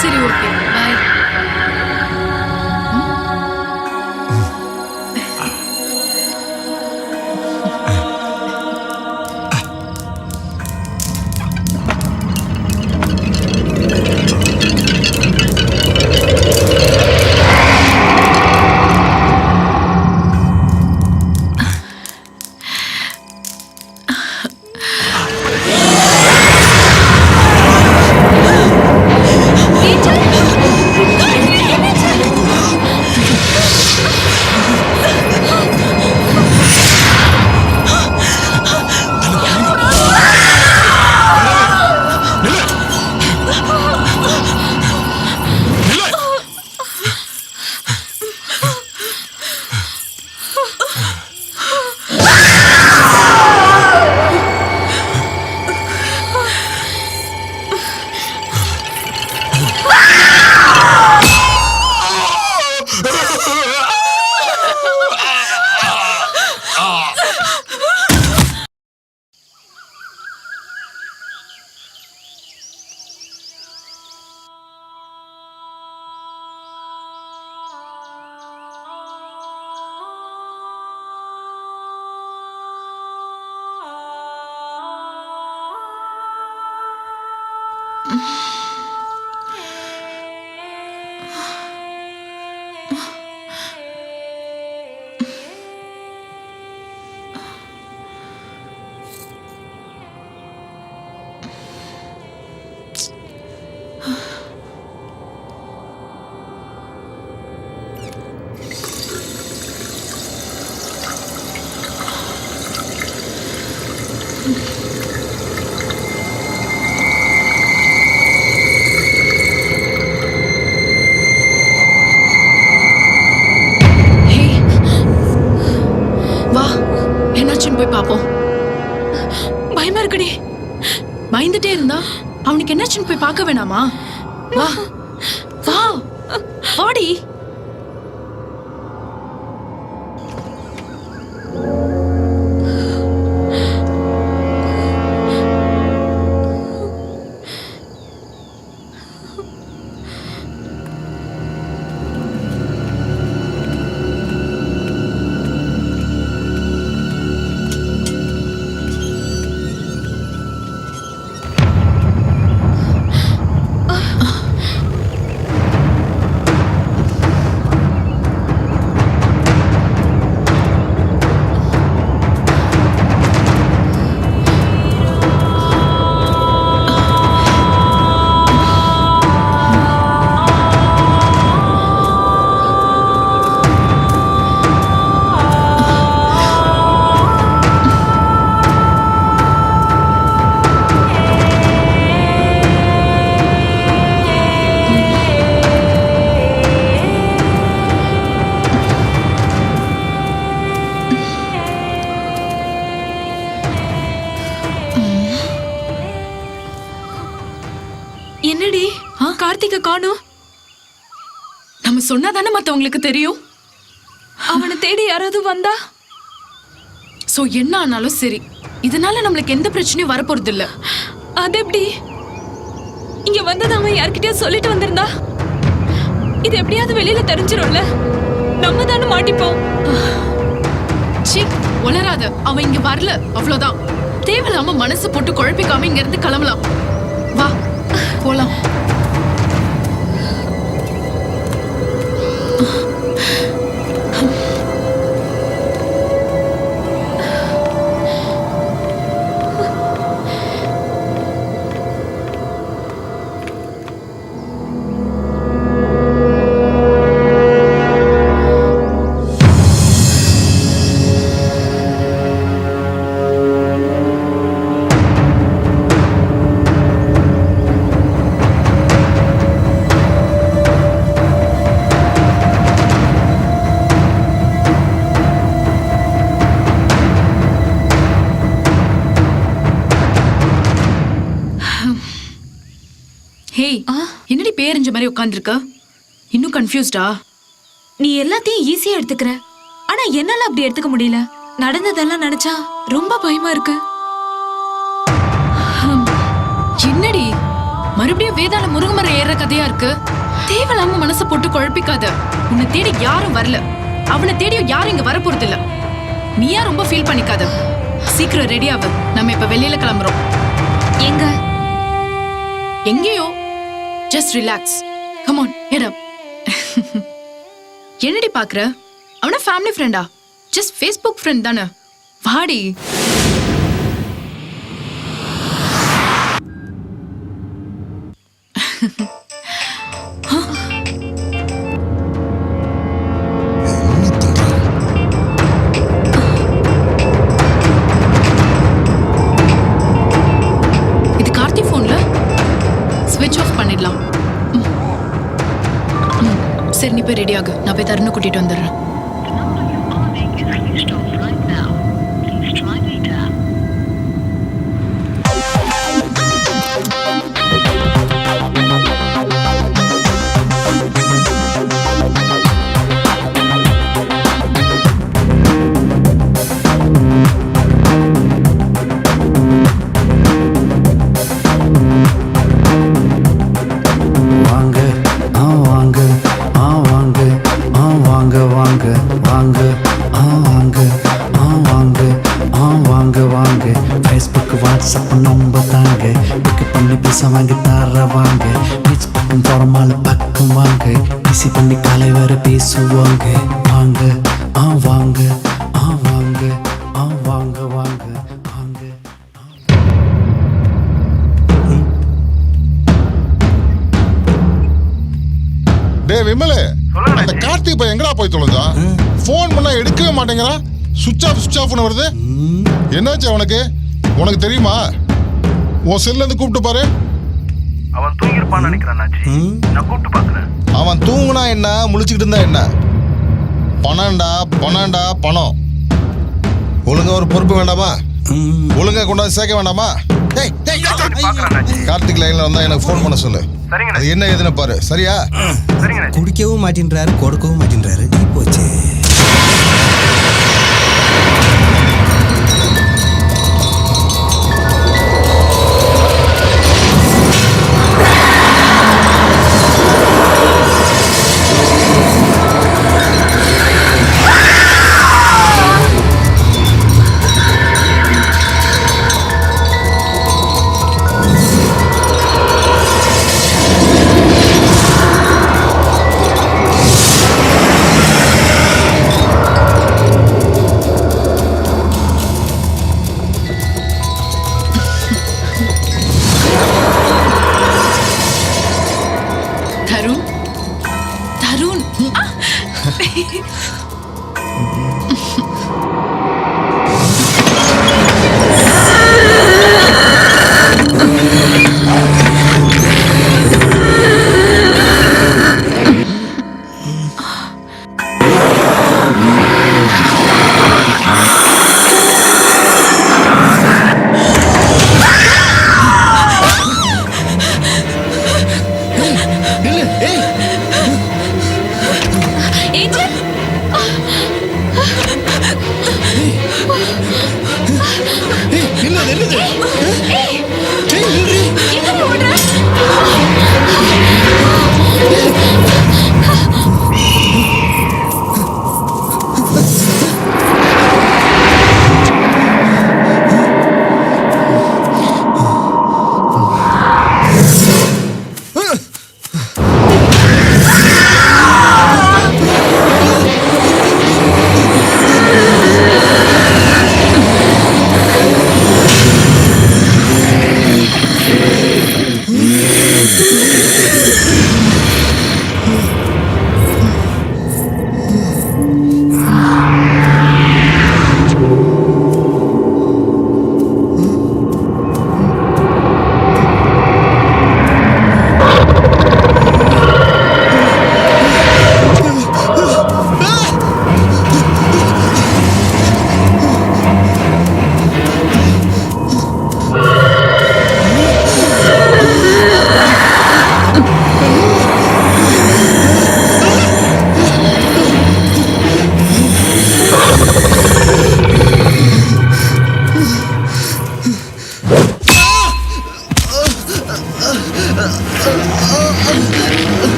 சரி ஓகே பாய். போய் பாப்போம். பயமா இருக்குடி. பயந்துட்டே இருந்தா அவனுக்கு என்னாச்சுன்னு போய் பார்க்க வேணாமா? வா வா வாடி. என்னடி கார்த்திகை காணோம்? நம்ம சொன்னாதானே மத்தவங்களுக்கு தெரியும். அவனை தேடி யாராவது வந்தா சோ என்ன ஆனாலும் சரி, இதனால நம்மளுக்கு எந்த பிரச்சனையும் வரப்போறது இல்ல. அது எப்படி? இங்க வந்தது அவன் யார்கிட்டயும் சொல்லிட்டு வந்திருந்தா இது எப்படியாவது வெளியில தெரிஞ்சிரும்ல. நம்ம தானே மாட்டிப்போம். சி உளராத. அவன் இங்க வரல, அவ்வளவுதான். தேவையில்லாம மனசு போட்டு குழப்பிக்காம இங்க இருந்து கிளம்பலாம். வா போலாம். ஹேய், என்னடி பேரஞ்ச மாதிரி உட்கார்ந்திருக்க? இன்னும் கன்ஃபியூஸ்டா? நீ எல்லாத்தையும் ஈஸியா எடுத்துக்கிற, ஆனா என்னால அப்படி எடுத்துக்க முடியல. நடந்ததெல்லாம் நினைச்சா ரொம்ப பயமா இருக்கு. என்னடி மறுபடியும் வேதாள முருங்கமரம் ஏற கதையா இருக்கு? தேவையில்லாம மனசை போட்டு குழப்பிக்காத. உன்னை தேடி யாரும் வரல, அவனை தேடியும் யாரும் இங்க வர போறது இல்ல. நீயா ரொம்ப ஃபீல் பண்ணிக்காத. சீக்கிரம் ரெடி ஆகு, நம்ம இப்ப வெளியில கிளம்புறோம். எங்க? எங்கேயோ. Just relax. Come on, head அப். என்னடி பாக்குற? அவன ஃபேமிலி ஃப்ரெண்டா? ஜஸ்ட் ஃபேஸ்புக் ஃப்ரெண்ட் தானே. வாடி. இது கார்த்தி போன்ல ஸ்விட்ச் ஆஃப் பண்ணிடலாம். சரி, நீ போய் ரெடி ஆகு, நான் போய் தருணை கூட்டிட்டு வந்துடுறேன். வாங்க வாங்க வாங்க வாங்க வாங்க வாங்க வாங்க வாங்க வாங்க வாங்க ஃபேஸ்புக் வாட்ஸ்அப் நம்பர் தாங்க, புக் பண்ணி பைசா வாங்கி தர வாங்க. பீச் பக்கம் போறமால பக்கம் வாங்க, பிசி பண்ணி காலை வர பேசுவாங்க. வாங்க வாங்க வாங்க வாங்க வாங்க வாங்க. டே விமலு, அந்த கார்த்திக் பையன் எங்கடா போய் தொலைஞ்சா? ஃபோன் பண்ணா எடுக்கவே மாட்டேங்கிறான். சுவிட்ச் ஆஃப்னு வருது. என்னாச்சு அவனுக்கு? உனக்கு தெரியுமா? உன் செல்ல இருந்து கூப்பிட்டு பாரு. அவன் தூங்கி இருப்பான்னு நினைக்கிறேன். நான் கூப்பிட்டு பாக்குறேன். அவன் தூங்குனா என்ன, முழிச்சுக்கிட்டு இருந்தா என்ன? பணம்டா பணம். ஒழுங்கா ஒரு பொறுப்பு வேண்டாமா? ஒழுங்கா கொண்டாந்து சேர்க்க வேண்டாமா? கார்த்திக் லைன்ல வந்தா எனக்கு ஃபோன் பண்ண சொல்லு. அது என்ன ஏதுன்னு பாரு. சரியா? குடிக்கவும் மாட்டேன்றாரு, கொடுக்கவும் மாட்டேன்றாரு. நீ போச்சு.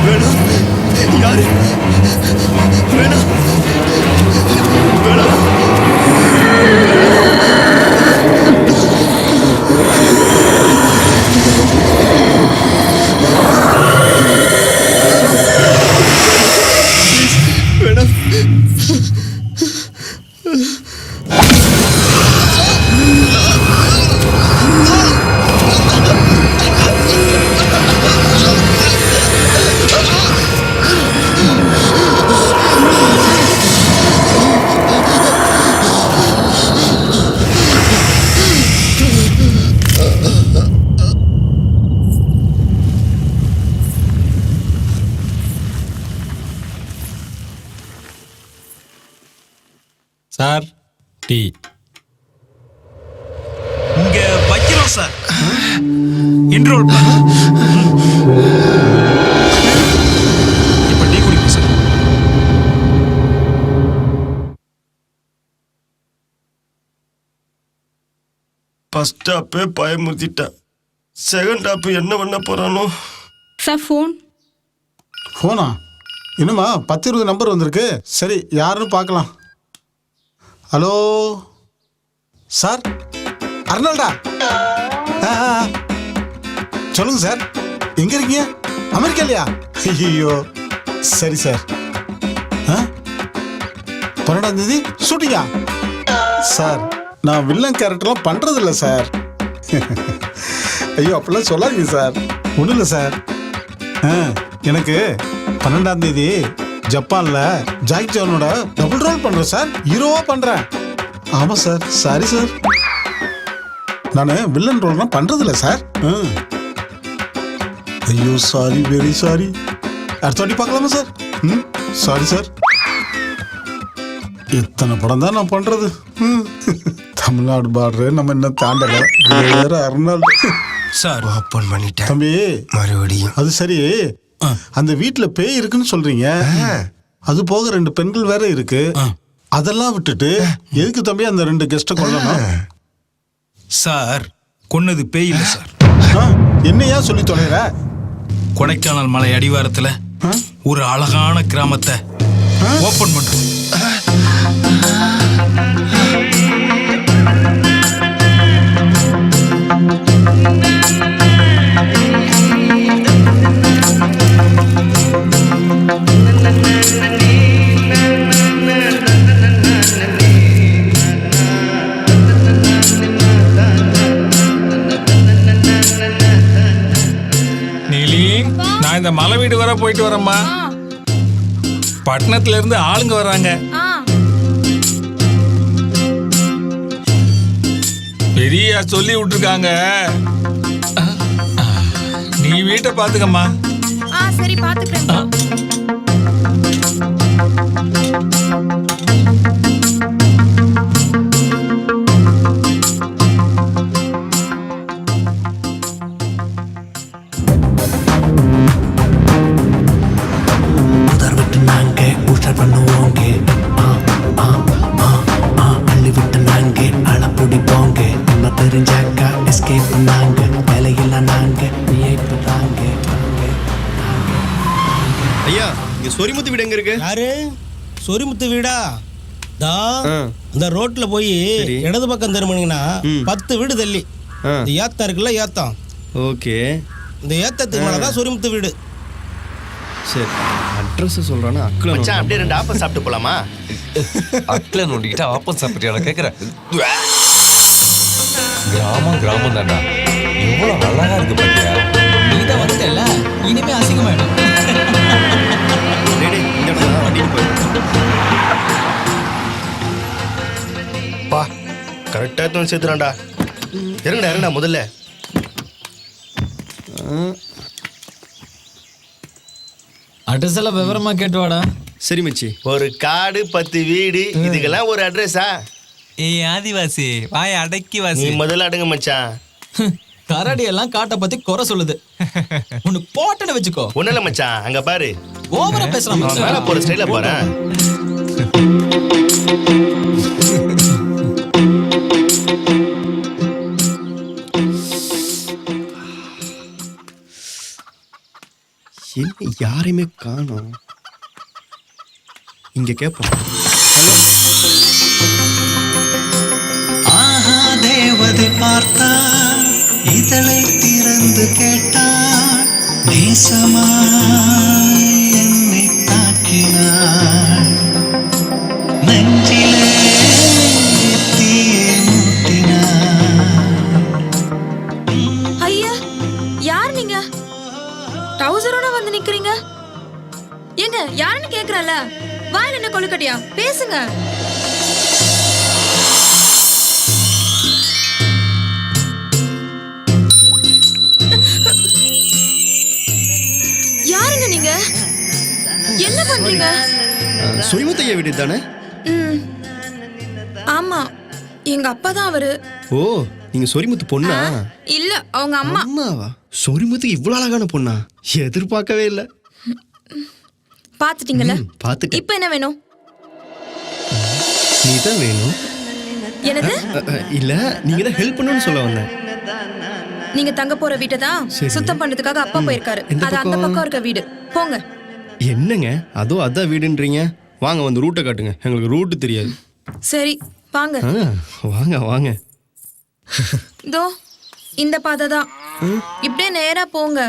வேணாம் யாரு வேணாம் வேணாம் வேணாம் சார் டீ. இங்க வைக்கிறோம் சார். இன்ட்ரோல் இப்ப டீ குடிப்போம் சார். ஃபர்ஸ்ட் ஸ்டாப்பே பயமுறுத்திட்டா, செகண்ட் ஸ்டாப் என்ன பண்ண போறானோ? Sir phone. ஃபோனா? இன்னுமா 10-20 நம்பர் வந்திருக்கு. சரி, யாருன்னு பார்க்கலாம். ஹலோ சார், அர்னால்டா? சொல்லுங்க சார், எங்க இருக்கீங்க? அமெரிக்காலையா? ஐயோ சரி சார். 12ஆம் தேதி ஷூட்டிங்கா? சார், நான் வில்லன் கேரக்டர்லாம் பண்றது இல்லை சார். ஐயோ அப்படிலாம் சொல்லாதீங்க சார். ஒன்றும் இல்லை சார். எனக்கு 12ஆம் தேதி ஜப்பான்ல ஜாக்கி சானோட டபுள் ரோல் பண்றேன் சார். ஹீரோவா பண்றேன். ஆமா சார். சாரி சார், நான் வில்லன் ரோல்லாம் பண்றது இல்லை சார். ஐயோ சாரி, வெரி சாரி. அடுத்த வாட்டி பார்க்கலாமா சார்? Sorry sir. இத்தனை படம் தான் நான் பண்றது. தமிழ்நாடு பார்டர் நம்ம என்ன தாண்டல. வேற அர்னால்டு சார் ஓப்பன் பண்ணிட்டேன் தம்பி. மறுபடியும் அது சரி, அந்த வீட்டுல பேய் இருக்குன்னு சொல்றீங்க. அது போக 2 பெண்கள் வேற இருக்கு. அதெல்லாம் விட்டுட்டு எதுக்கு தம்பி அந்த 2 கெஸ்ட கொல்லணும்? சார், கொன்னது பேய் இல்லை சார். என்னையா சொல்லி தொலைற? கொடைக்கானல் மலை அடிவாரத்துல ஒரு அழகான கிராமத்தை ஓபன் பண்றோம். நான் இந்த மலை வீடு வர போயிட்டு வரேம்மா. பட்டணத்துல இருந்து ஆளுங்க வர்றாங்க. பெரிய சொல்லி விட்டுருக்காங்க. நீ வீட்டை பாத்துக்கம்மா. சரி பாத்துக்கிறேன். ஐயா, இங்க சொரிமுத்து வீடு எங்க இருக்கு? யாரு? சொரிமுத்து வீடா? தா அந்த ரோட்ல போய் இடது பக்கம் திரும்பினீங்கன்னா 10 வீடு தள்ளி இந்த ஏத்தம் இருக்குல்ல, ஏத்தம். ஓகே, இந்த ஏத்தத்துக்கு மேலதான் சொரிமுத்து வீடு. சரி, அட்ரஸ் சொல்றானா? அக்ல மச்சான், அப்படியே 2 ஆப்பம் சாப்பிட்டு போலாமா? அக்ல நோண்டிக்கிட்ட ஆப்பம் சாப்பிட்டியா கேக்குறேன். கிராமம் தாண்டா. எவ்வளவு அழகா இருக்கு பாத்தியா? நீதான் வந்துட்டல, இனிமே அசிங்கமாயிடும். பா, கரெக்டா தூண் சேர்த்துறான்டா. இறங்கடா முதல்ல. அட்ரஸ் எல்லாம் விவரமா கேட்டு வாடா. சரி மச்சி. ஒரு காடு 10 வீடு, இதுக்கெல்லாம் ஒரு அட்ரஸா? ஏய் ஆதிவாசி, வாய் அடக்கி வாசி. நீ முதல்ல அடங்க மச்சான். கரடி எல்லாம் காட்டை பத்தி குறை சொல்லுது. உனக்கு போட்டன்னு வச்சுக்கோ. ஒண்ணுல மச்சான், அங்க பாரு. ஓவரா பேசலாம். மேல போற ஸ்டைல போறேன். என்ன யாரையுமே காணோம். இங்க கேட்போம். ஆஹா தேவதை பார்த்தா இதழை திறந்து கேட்டா நேசமா என்னை தாக்கினாள் நெஞ்சிலே தீயை மூட்டினாள். ஐயா யார் நீங்க? டவுசரோட வந்து நிக்கிறீங்க. ஏங்க யாருன்னு கேக்குறல, வாயில என்ன கொழுக்கட்டியா? பேசுங்க. யாருங்க நீங்க? என்ன பண்றீங்க? சொரிமுத்தையா வீடு தானே? ஆமா, எங்க அப்பா தான் அவரு. ஓ, நீங்க சொரிமுத்து பொண்ணா? இல்ல, அவங்க அம்மா. அம்மாவா? சொரிமுத்து இவ்வளவு அழகான பொண்ணா? எதிர்பார்க்கவே இல்ல. பாத்துட்டீங்கல்ல? பாத்துட்டேன். இப்போ என்ன வேணும்? நீ தான் வேணும். என்னது? இல்ல, நீங்க தான் ஹெல்ப் பண்ணணும்னு சொல்ல வந்தேன். நீங்க தங்க போற வீட்டை தான் சுத்தம் பண்றதுக்காக அப்பா போயிருக்காரு. அது அந்த பக்கம் இருக்க வீடு. போங்க. என்னங்க அதோ அதான் வீடுன்றீங்க? வாங்க வந்து ரூட்டை காட்டுங்க, எங்களுக்கு ரூட்டு தெரியாது. சரி வாங்க. வாங்க வாங்க. இதோ இந்த பாதை தான். இப்படியே நேரா போங்க.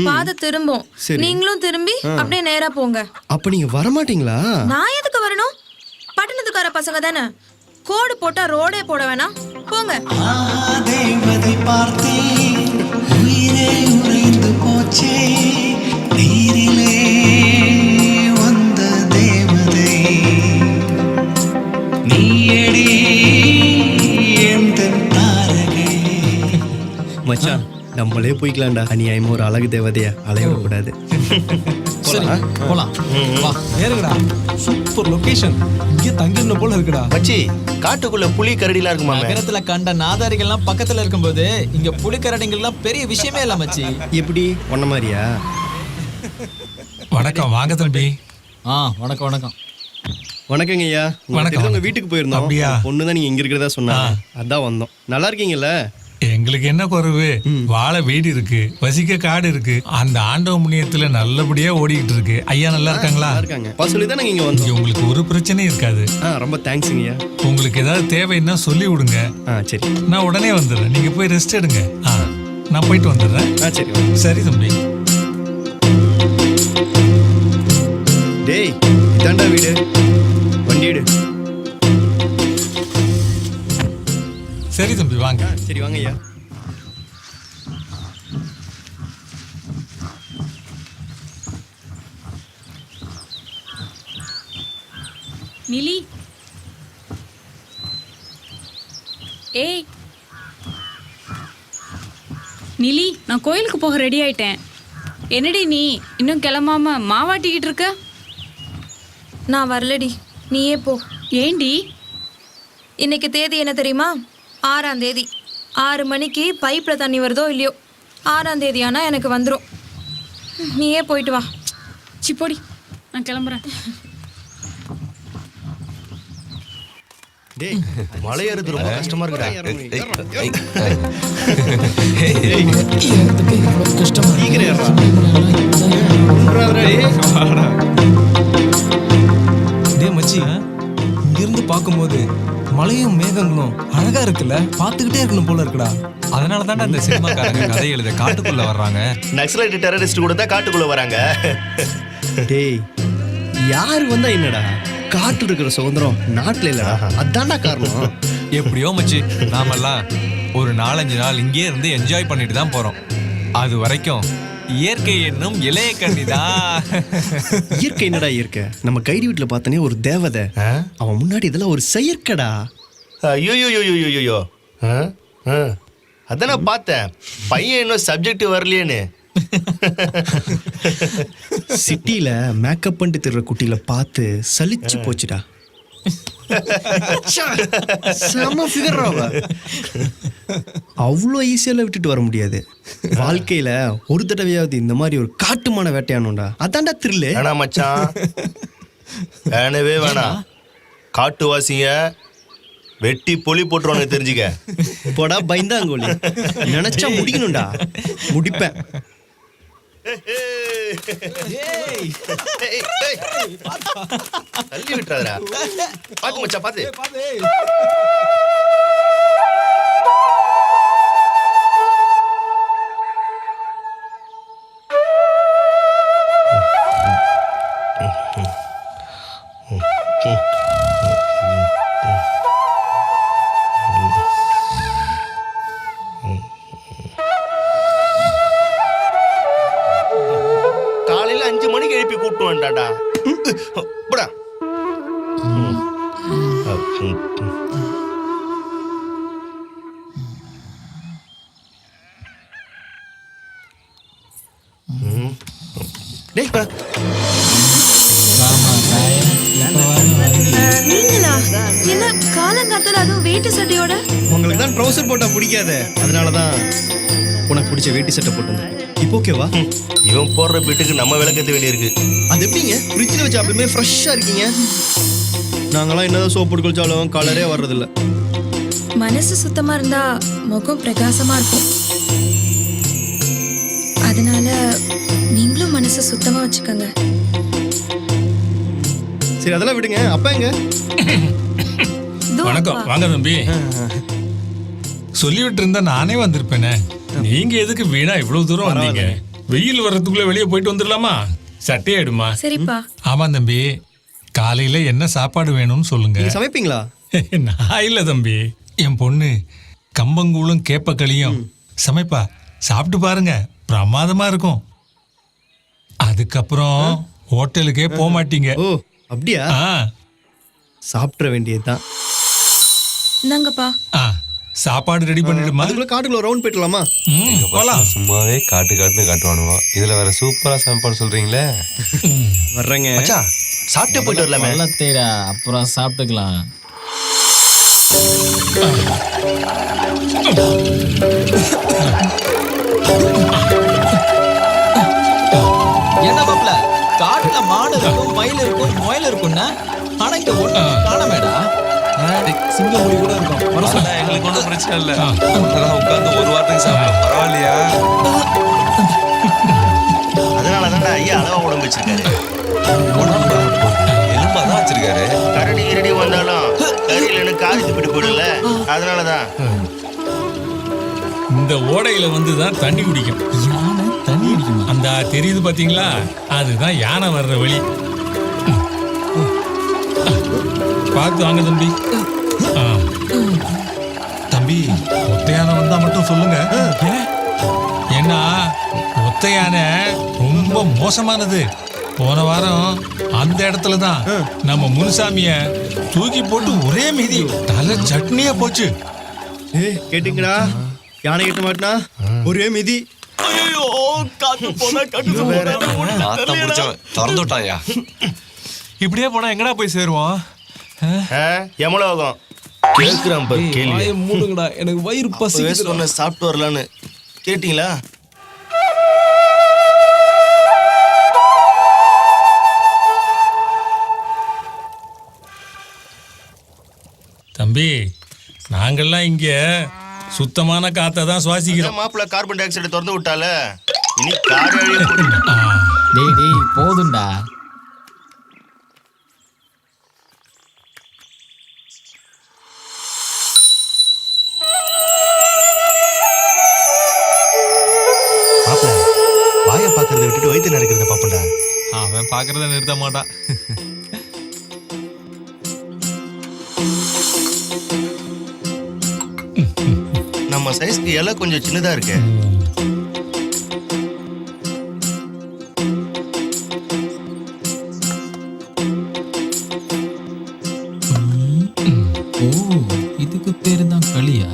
பாதை திரும்பும். நீங்களும் திரும்பி அப்படியே நேரா போங்க. அப்ப நீங்க வர மாட்டீங்களா? நான் எதுக்கு வரணும்? பட்டணத்துக்கார பசங்க தானே. கோடு போட்டா ரோடே போட வேணாம். போங்க. தேவதை பார்த்தே உயிரே உறைந்து போச்சே நீரிலே வந்த தேவதை நீயடி எந்தன் தாரகை. மச்சான் நம்மளே போய்க்கலாம்டா. அநியாயமா ஒரு அழகு தேவதையா அலைய விடக்கூடாது. போலாம் வா. ஏறுங்கடா, சூப்பர் லொகேஷன். இங்கே தங்கிடணும் போல இருக்குடா. மச்சி, காட்டுக்குள்ள புலி கரடிலாம் இருக்குமா? நகரத்துல கண்ட நாதாரிகள்லாம் பக்கத்துல இருக்கும்போது இங்க புலிக்கரடிங்கள்லாம் பெரிய விஷயமே இல்ல மச்சி. எப்படி ஒன்ன மாதிரியா? வணக்கம், வாங்க தம்பி. வணக்கம் வணக்கம். வணக்கங்க ஐயா. வணக்கம். உங்க வீட்டுக்கு போயிருந்தோம். அப்படியா? பொண்ணு தான் நீங்க இங்க இருக்கிறதா சொன்னாங்க, அதான் வந்தோம். நல்லா இருக்கீங்கல்ல? எங்களுக்கு என்ன குறைவு? வாழ வீடு இருக்கு, வசிக்க காடு இருக்கு. அந்த ஆண்டவ புண்ணியத்துல நல்லபடியா ஓடிக்கிட்டு இருக்கு. ஐயா நல்லா இருக்காங்களா? இருக்காங்க. பசங்க தான் இங்க வந்தோம். உங்களுக்கு ஒரு பிரச்சனையும் இருக்காது. ரொம்ப தேங்க்ஸ்ங்க ஐயா. உங்களுக்கு ஏதாவது தேவைன்னா சொல்லி விடுங்க. சரி, நான் உடனே வந்துடுறேன். நீங்க போய் ரெஸ்ட் எடுங்க. நான் போயிட்டு வந்துடுறேன். சரி சரி தம்பி. டேய், இதாண்டா வீடு. வண்டி எடு. சரி தம்பி, வாங்க. சரி வாங்க ஐயா. நிலி, ஏய் நிலி, நான் கோயிலுக்கு போக ரெடி ஆயிட்டேன். என்னடி நீ இன்னும் கிளம்பாம மாவாட்டிக்கிட்டு இருக்க? நான் வரலடி, நீயே போ. ஏண்டி? இன்னைக்கு தேதி என்ன தெரியுமா? 6ஆம் தேதி. 6 மணிக்கு பைப்ல தண்ணி வருதோ இல்லையோ, 6ஆம் தேதி ஆனா எனக்கு வந்துடும். நீயே போயிட்டு வா. சிப்போடி, நான் கிளம்புறேன். டேய், மலையேறது ரொம்ப கஷ்டமா இருக்குடா. டேய் மச்சி, இங்கிருந்து பார்க்கும்போது மலையும் மேகங்களும் அழகா இருக்குல்ல, பார்த்துக்கிட்டே இருக்கணும் போல இருக்குடா. அதனால தானே இந்த சினிமாக்காரங்க கதை எழுத காட்டுக்குள்ள வர்றாங்க. நக்சலைட் டெரரிஸ்ட் கூட தான் காட்டுக்குள்ள வராங்க. டேய், யாரு வந்தா என்னடா? காட்டுல இருக்கிற சுதந்திரம் நாட்டுல இல்லடா, அதான்டா காரணம். எப்படியோ மச்சி, நாமெல்லாம் ஒரு 4-5 நாள் இங்கே இருந்து என்ஜாய் பண்ணிட்டு தான் போறோம். அது வரைக்கும் இயற்கை என்னும் இளைய கண்ணிதான். இயற்கை என்னடா இயற்கை? நம்ம கைடி வீட்டுல பார்த்தனே ஒரு தேவதை, அவன் முன்னாடி இதெல்லாம் ஒரு செயற்கடா. ஐயோ, அதான் நான் பார்த்தேன். பையன் இன்னும் சப்ஜெக்ட் வரலையேன்னு. சிட்டில மேக்கப் பண்ணிட்டு திடுற குட்டியில பார்த்து சலிச்சு போச்சுடா. செம ஃபிகர் அவ. அவ்வளோ ஈஸியால விட்டுட்டு வர முடியாது. வாழ்க்கையில ஒரு தடவையாவது இந்த மாதிரி ஒரு காட்டுமான வேட்டையானோண்டா, அதான்டா த்ரில்லு. வேணா மச்சான், வேணவே வேணாம். காட்டுவாசிங்க வெட்டி பொலி போட்டுருவாங்க, தெரிஞ்சுக்க. போடா பயந்தாங்கோலி, நினைச்சா முடிக்கணும்டா, முடிப்பேன். தள்ளி விட்டுறாதடா. பாத்து மச்சான் பாத்து. காலையில 5 மணிக்கு எழுப்பி கூப்பிட்டு வந்துட்டாடா. போடா. டேய் பா. நீங்களா என்ன காலங்காத்தால அதுவும் வேட்டு சட்டையோட? உங்களுக்கு தான் ட்ரவுசர் போட்டா பிடிக்காத, அதனாலதான் உனக்கு பிடிச்ச வேட்டி சட்டை போட்டு. இப்போ ஓகேவா? இவன் போடுற வீட்டுக்கு நம்ம விளக்கத்த வேண்டியிருக்கு. அது எப்படிங்க ஃப்ரிட்ஜில் வச்சு அப்படியே ஃப்ரெஷ்ஷாக இருக்கீங்க? நாங்களாம் என்னதான் சோப்பு போட்டு குளிச்சாலும் கலரே வர்றதில்ல. மனசு சுத்தமா இருந்தா முகம் பிரகாசமா இருக்கும். அதனால நீங்களும் மனசை சுத்தமா வச்சுக்கோங்க. சரி அதெல்லாம் விடுங்க. அப்பா எங்க? வணக்கம். வாங்க தம்பி. சொல்லிவிட்டு இருந்தா நானே வந்திருப்பேனே. நீங்க எதுக்கு வீணா இவ்வளவு தூரம் வந்தீங்க? வெயில் வர்றதுக்குள்ள வெளியே போயிட்டு வந்துடலாமா? சட்டையாயிடுமா? சரிப்பா. ஆமா தம்பி, காலையில என்ன சாப்பாடு வேணும்னு சொல்லுங்க. சமைப்பீங்களா? நான் இல்ல தம்பி, என் பொண்ணு கம்பங்கூழும் கேப்பக்களியும் சமைப்பா. சாப்பிட்டு பாருங்க, பிரமாதமா இருக்கும். அதுக்கப்புறம் ஹோட்டலுக்கே போக மாட்டீங்க. ஓ அப்படியா? சாப்பிட வேண்டியதுதான். நாங்கப்பா. சாப்பாடு ரெடி பண்ணிடுமா? அதுக்குள்ள காட்டுக்குள்ள ரவுண்ட் போயிடலாமா? போலாம். சும்மாவே காட்டுன்னு காட்டுவானுவா. இதுல வேற சூப்பரா சமைப்பான்னு சொல்றீங்களே. வர்றேங்க. சாப்பிட்டே போயிட்டு வரலாமே. நல்லா தேடா, அப்புறம் சாப்பிட்டுக்கலாம். என்ன மாப்ள, காட்டுல மாடு இருக்கும், மயில் இருக்கும், முயல் இருக்கும்னா, ஆனா இங்க ஒண்ணு காணமேடா. சிங்கம் மொழி கூட இருக்கும். எங்களுக்கு ஒன்றும் பிரச்சனை இல்லை. உட்காந்து ஒரு வாரத்துக்கு சாப்பிட பரவாயில்லையா? அதனாலதான் ஐயா அளவா உடம்பு வச்சிருக்காரு. எலும்பாதான் வச்சிருக்காரு. கரடி கிரடி வந்தாலும் கறியில காரி துப்பிட்டு போயிடல. அதனாலதான் இந்த ஓடையில வந்துதான் தண்ணி குடிக்கும். யானை தண்ணி குடிக்குமா? அந்த தெரியுது பாத்தீங்களா, அதுதான் யானை வர்ற வழி. பார்த்து வாங்க தம்பி. தம்பி, ஒத்த யானை வந்தா மட்டும் சொல்லுங்க. ஏன்னா ஒத்த யானை ரொம்ப மோசமானது. போன வாரம் அந்த இடத்துல தான் நம்ம முனுசாமிய தூக்கி போட்டு ஒரே மீதி தலை சட்னியா போச்சு. கேட்டீங்களா? யானை கிட்ட மாட்டினா ஒரே மிதி. திறந்துட்டாயா? இப்படியே போனா எங்கடா போய் சேருவோம்? எமலோகம் கேட்கிறான் பாரு கேள்வி. மூடுங்கடா, எனக்கு வயிறு பசி. சொன்ன சாப்பிட்டு வரலான்னு கேட்டீங்களா? தம்பி, நாங்கெல்லாம் இங்க சுத்தமான காத்தை தான் சுவாசிக்கிறோம். மாப்பிள்ள கார்பன் டை ஆக்சைடு திறந்து விட்டால, இனி காடு அழிய போகுது. டேய் போதும்டா. வாய பாக்குறத விட்டுட்டு வயிற்று நடக்கிறத பாப்பண்டா. அவன் பாக்குறத நிறுத்த மாட்டான். நம்ம சைஸ்க்கு இலை கொஞ்சம் சின்னதா இருக்கு. இதுக்கு பேரு தான் களியா?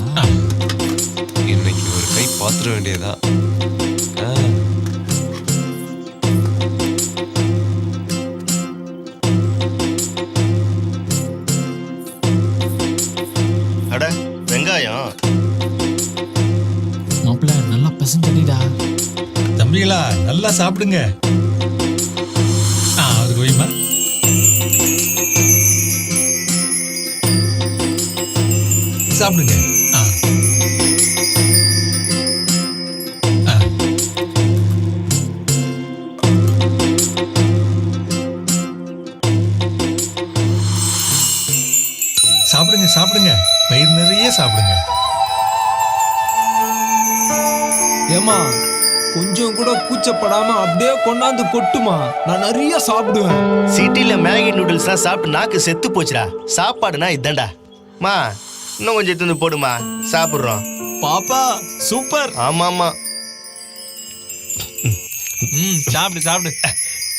இன்னைக்கு ஒரு கை பாத்திர வேண்டியதா. அட வெங்காயம். மாப்பிள்ள நல்லா பசஞ்சடிடா. தம்பிகளா, நல்லா சாப்பிடுங்க. அதுக்கு வைமா. சாப்பிடுங்க. ஏமா கொஞ்சம் கூட கூச்சப்படாம அப்படியே கொண்டாந்து கொட்டுமா, நான் நிறைய சாப்பிடுவேன். சிட்டில மேகி நூடுல்ஸ்லாம் சாப்பிட்டு நாக்கு செத்து போச்சுடா. சாப்பாடுனா இதான்டா. மா இன்னும் கொஞ்சம் எடுத்து வந்து போடுமா, சாப்பிடுறோம். பாப்பா சூப்பர். ஆமா ஆமா, சாப்பிடு சாப்பிடு.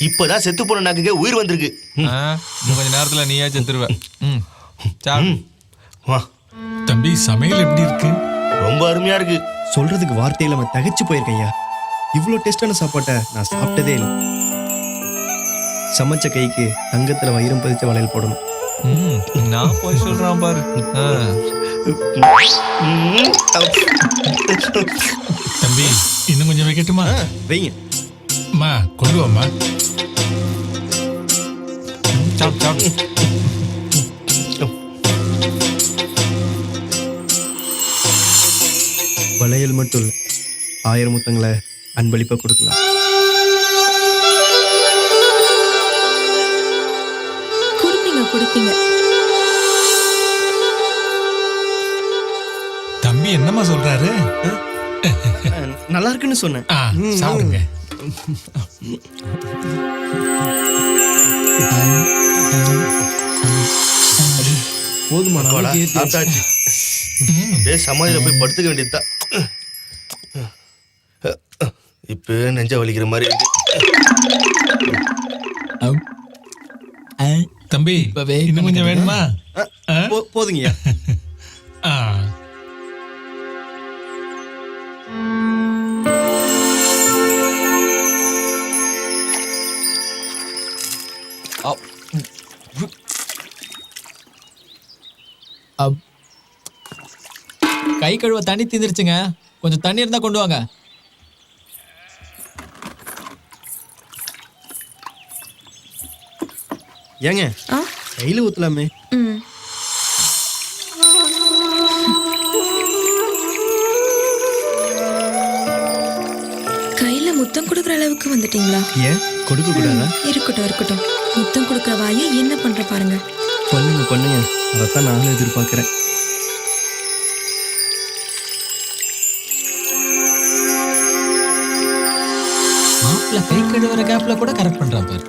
இப்பதான் செத்து போன நாக்குக்கே உயிர் வந்திருக்கு. இன்னும் கொஞ்ச நேரத்துல நீயா செத்துருவ. சாப்பிடு. வா தம்பி, சமையல் எப்படி இருக்கு? ரொம்ப அருமையா இருக்கு. சொல்றதுக்கு வார்த்தையில அவன் தகைச்சு போயிருக்கேன் ஐயா. இவ்வளோ டேஸ்டான சாப்பாட்டை நான் சாப்பிட்டதே இல்லை. சமைச்ச கைக்கு தங்கத்துல வைரம் பதிச்ச வளையல் போடணும். நான் போய் சொல்றான் பாரு. தம்பி, இன்னும் கொஞ்சம் வைக்கட்டுமா? வைங்க. அம்மா, கொண்டு வாம்மா. சாப்பிடு சாப்பிடு. வளையல் மட்டும் இல்லை, 1000 முத்தங்களை அன்பளிப்பா கொடுக்கலாம். கொடுப்பீங்க. தம்பி என்னம்மா சொல்றாரு? நல்லா இருக்குன்னு சொன்னேன். சாப்பிடுங்க. போதுமா? சாப்பிட்டாச்சு. சமாதியில போய் படுத்துக்க வேண்டியதுதான். இப்ப நெஞ்ச வலிக்கிற மாதிரி இருக்கு. தம்பி, இன்னும் கொஞ்சம் வேணுமா? போதுங்கய்யா. கை கழுவ தண்ணி தீந்துருச்சுங்க, கொஞ்சம் தண்ணி இருந்தா கொண்டு வாங்க. ஏங்க கையில ஊத்தலாமே. கையில முத்தம் கொடுக்குற அளவுக்கு வந்துட்டீங்களா? ஏன் கொடுக்க கூடாதா? இருக்கட்டும். முத்தம் கொடுக்குற வாயை என்ன பண்ற பாருங்க. பண்ணுங்க, அதைத்தான் நானும் எதிர்பார்க்கிறேன். மாப்பிள்ள கை கழுவுற கேப்ல கூட கரெக்ட் பண்றான் பாரு.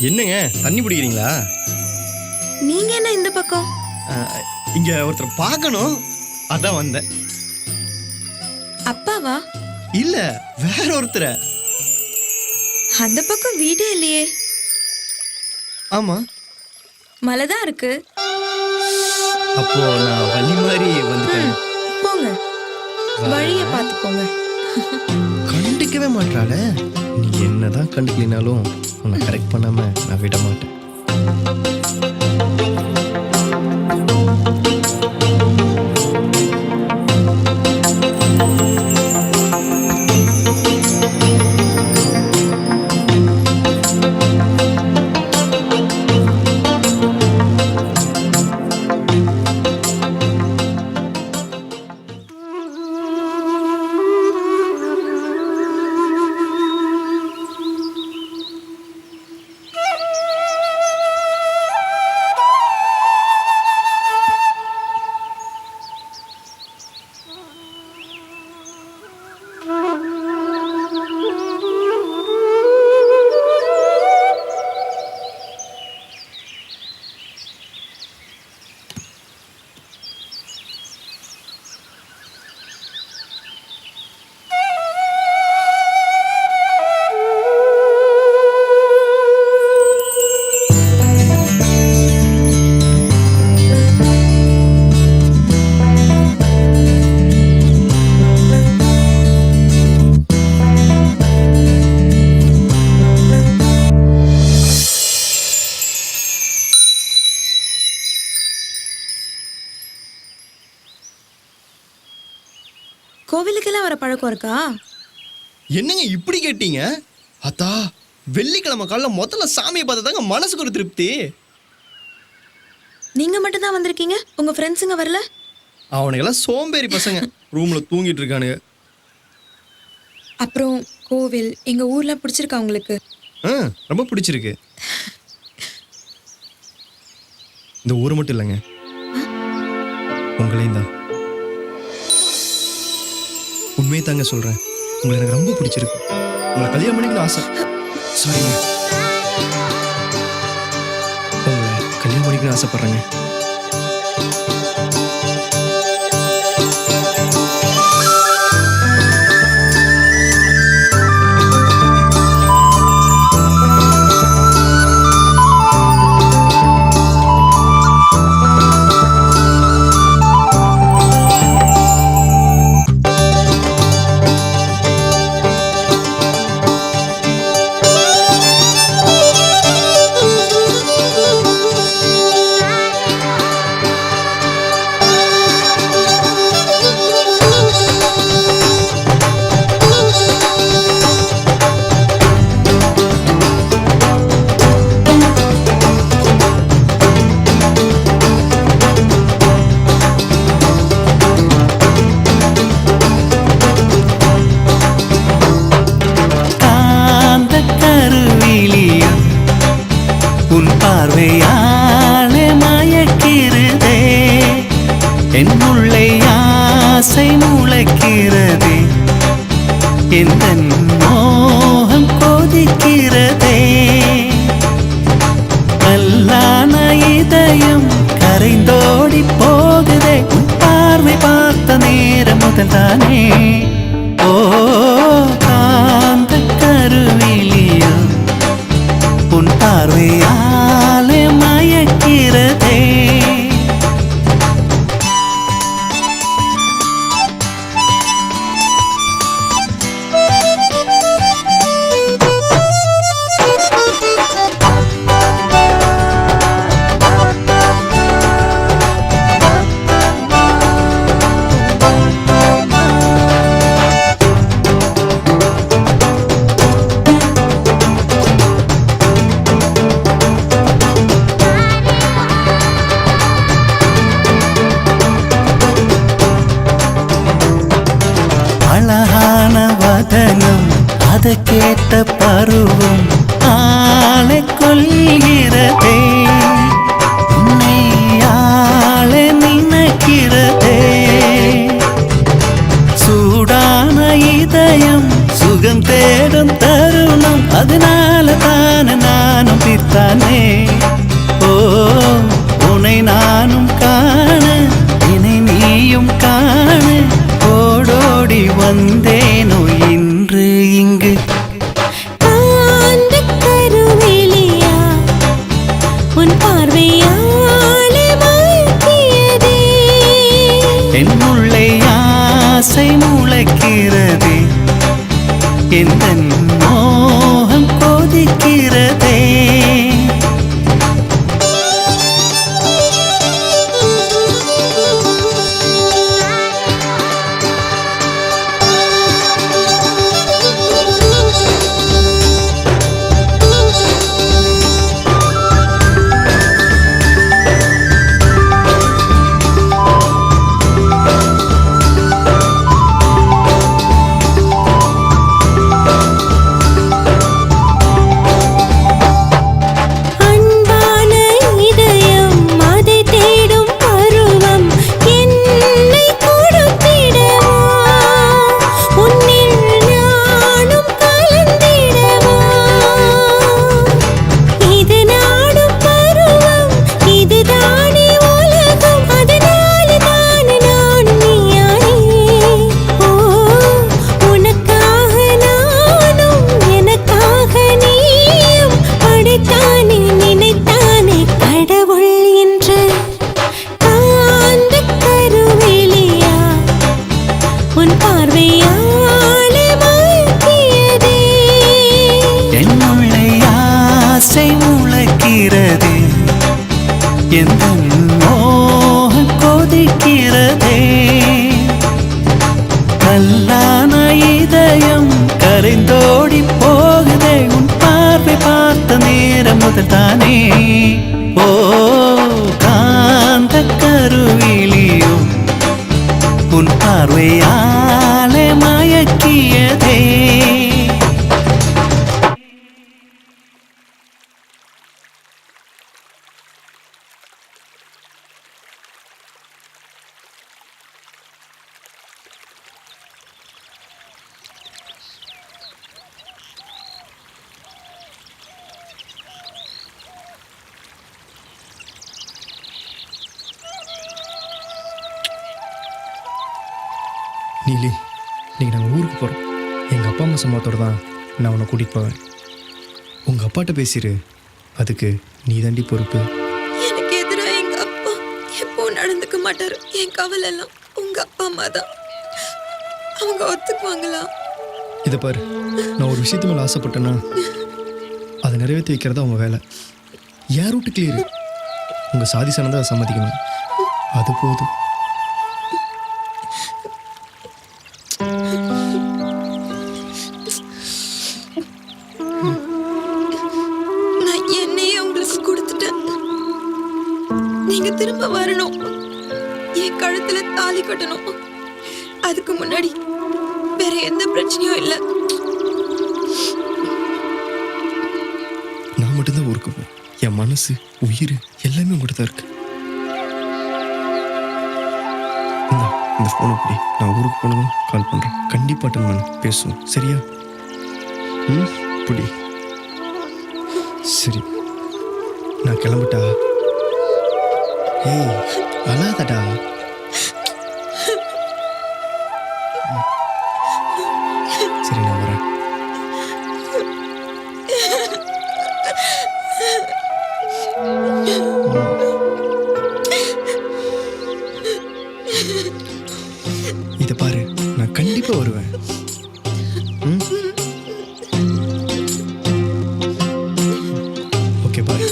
என்னங்க தண்ணி பிடிக்கிறீங்களா? நீங்க என்ன இந்த பக்கம்? இங்க ஒருத்தர் பார்க்கணும், அதான் வந்தேன். அப்பாவா? இல்ல, வேற ஒருத்தர். அந்த பக்கம் வீடே இல்லையே. ஆமா, மலைதான் இருக்கு. அப்போ நான் வழி மாதிரி வந்துட்டேன். போங்க, வழிய பார்த்து போங்க. கண்டுக்கவே மாட்டாள. நீ என்னதான் கண்டுக்கலினாலும் உன்னை கரெக்ட் பண்ணாம நான் விட மாட்டேன். கோவிலுக்கெல்லாம் வர பழக்கம் இருக்கா? என்னங்க இப்படி கேட்டீங்க? அத்தா, வெள்ளிக்கிழமை காலைல முதல்ல சாமியை பார்த்தா தாங்க மனசுக்கு ஒரு திருப்தி. நீங்க மட்டும் தான் வந்திருக்கீங்க, உங்க ஃப்ரெண்ட்ஸுங்க வரல? அவனுக்கெல்லாம் சோம்பேறி பசங்க, ரூம்ல தூங்கிட்டு இருக்கானுங்க. அப்புறம் கோவில் எங்க ஊர்ல பிடிச்சிருக்கா உங்களுக்கு? ரொம்ப பிடிச்சிருக்கு. இந்த ஊர் மட்டும் இல்லைங்க, உங்களையும் தான். உண்மையை தாங்க சொல்றேன், உங்களை எனக்கு ரொம்ப பிடிச்சிருக்கு. உங்களை கல்யாணம் பண்ணிக்கணும் ஆசை. சாரிங்க, உங்களை கல்யாணம் பண்ணிக்கணும் ஆசைப்படுறேங்க. உன் பார்வையாலே மயக்கிறதே, என் உள்ளே ஆசை முளைக்கிறதே, எந்த மோகம் கொதிக்கிறதே, கல்லான இதயம் கரைந்தோடி போகுதே, உன் பார்வை பார்த்த நேரம் முதல் தானே. ஓ காந்த கருவிலியோ உன் பார்வையாலே மயக்கிறதே. அழகான வதனம், அதை கேட்ட பருவம் ஆளை கொள்கிறதே, உன்னை ஆளை நினைக்கிறதே, சூடான இதயம் சுகம் தேடும் தருணம், அதனால தானே நானும் பித்தானே. ஓ உன்னை நானும் காண, இனி நீயும் காண ஓடோடி வந்தேனோ இன்று இங்கு. உன் பார்வையாலே மயக்கியதே, என் உள்ளே ஆசை முளைக்கிறதே, எந்த மோகம் கொதிக்கிறதே. எந்த மோகம் கொதிக்கிறதே, கல்லான இதயம் கரைந்தோடி போகுதே, உன் பார்வை காதல் தானே ஓ காந்த கருவிலியும் உன் பார்வையாலே மயக்கியதே. நீலி, இன்னைக்கு நாங்கள் ஊருக்கு போகிறோம். எங்கள் அப்பா அம்மா சம்பவத்தோடு தான் நான் உன்னை கூட்டிகிட்டு போவேன். உங்கள் அப்பாட்ட பேசிடு, அதுக்கு நீ தாண்டி பொறுப்பு. எனக்கு எதிராக எங்க அப்பா எப்போ நடந்துக்க மாட்டாரு. என் கவலை எல்லாம் உங்க அப்பா அம்மா தான். அவங்க ஒத்துக்குவாங்களா? இதை பாரு, நான் ஒரு விஷயத்து மேலே ஆசைப்பட்டேன்னா அதை நிறைவேற்றி வைக்கிறதா உங்கள் வேலை. யார் ரூட்டு கிளியரு, உங்கள் சாதி சனந்தான் அதை சம்மதிக்கணும். அது போதும். நான் என்னையே உங்களுக்கு கொடுத்துட்டேன். நீங்க திரும்ப வரணும், என் கழுத்துல தாலி கட்டணும். அதுக்கு முன்னாடி வேற எந்த பிரச்சனையும் இல்லை. நான் மட்டும்தான் ஊருக்கு போகிறேன். என் மனசு உயிர் எல்லாமே உங்கள்கிட்ட தான் இருக்கு. இந்த ஃபோனை இப்படி நான் ஊருக்கு போனதும் கால் பண்ணுறேன். கண்டிப்பாக அட்டன் பண்ணு, பேசுவோம். சரியா? ம், இப்படி சரி. நான் கிளம்பிட்டா? ஏய், அழாதடா. சரி, நான் வரேன். இதை பாரு, நான் கண்டிப்பா வருவேன். ம்? ஓகே, பாய்.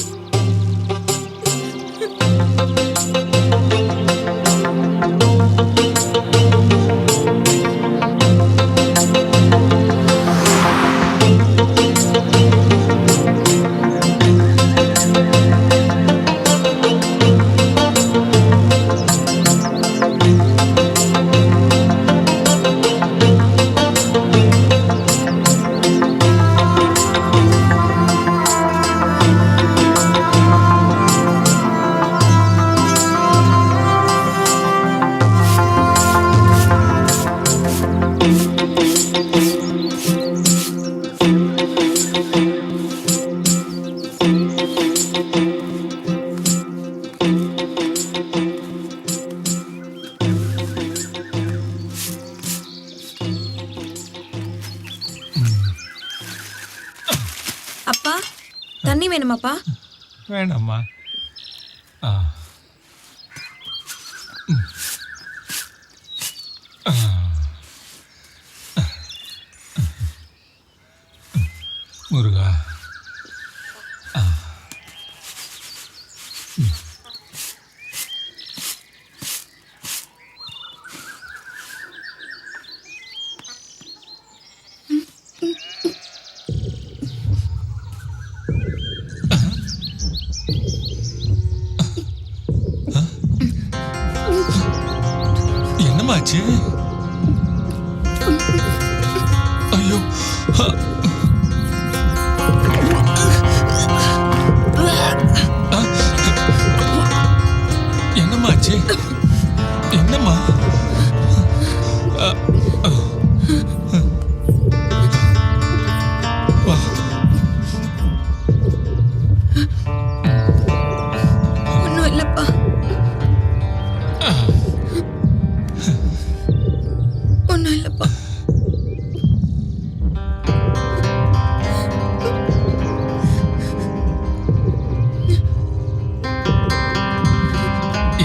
அப்பா, தண்ணி வேணுமாப்பா? வேணாம்மா. முருகா, என்னமாச்சு? ஐயோ, என்னமாச்சு? என்னம்மா? வா. ஒன்றும் இல்லைப்பா. ஒன்றும் இல்லைப்பா.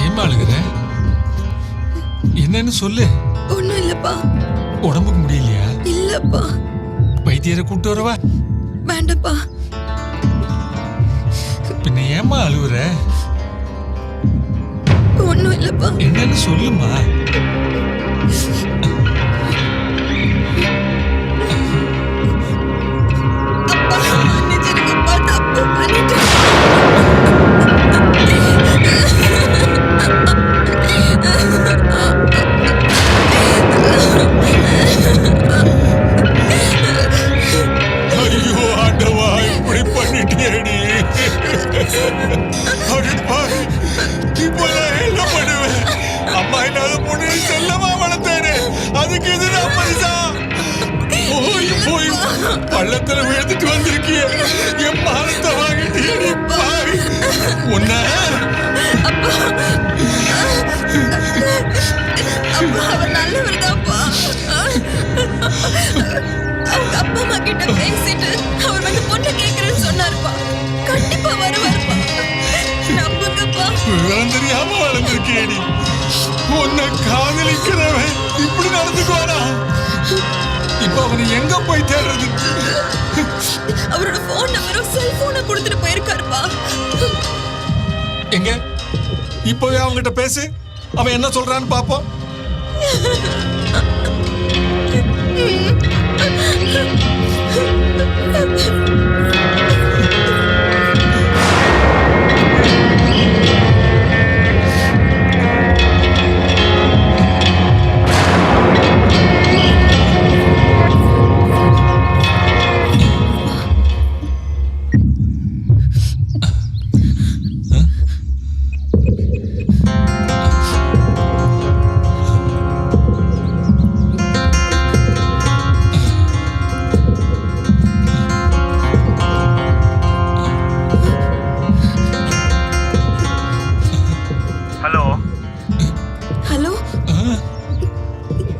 ஏம்மா அழுகுற? என்னன்னு சொல்லு. ஒன்றும் இல்லைப்பா. உடம்புக்கு முடியலையா? இல்லைப்பா. வைத்தியரை கூப்பிட்டு வரவா? வேண்டப்பா. பின்ன ஏம்மா அழுகுற? ஒன்றும் இல்லைப்பா. என்னன்னு சொல்லுமா. அப்பா, மன்னிச்சிடுங்கப்பா, தப்பு பண்ணிட்டேன். இப்போ நான் என்ன பண்ணுவேன்? அம்மா இல்லாத பொண்ணு செல்லமா வளர்த்தேனே, அதுக்கு எதிராக பைசா போய் போய் பள்ளத்துல விழுந்துட்டு வந்திருக்கிய என் மானத்தை வாங்கிட்டியே நீ பாவி. உன்ன அப்பா அவர் நல்லவர்தான்ப்பா. அவங்க அப்பா அம்மா கிட்ட பேசிட்டு அவர் வந்து பொண்ணு கேட்கறேன்னு சொன்னாருப்பா. கண்டிப்பா வருவாருப்பா, நம்புங்கப்பா. விவரம் தெரியாம வளர்ந்துருக்கேடி. உன்னை காதலிக்கிறவன் இப்படி நடந்துக்குவானா? இப்ப அவனை எங்க போய் தேடுறது? அவரோட போன் நம்பரும் செல்போனை கொடுத்துட்டு போயிருக்காருப்பா. எங்க இப்பவே அவன்கிட்ட பேசு, அவன் என்ன சொல்றான்னு பாப்போம். ஹலோ ஹலோ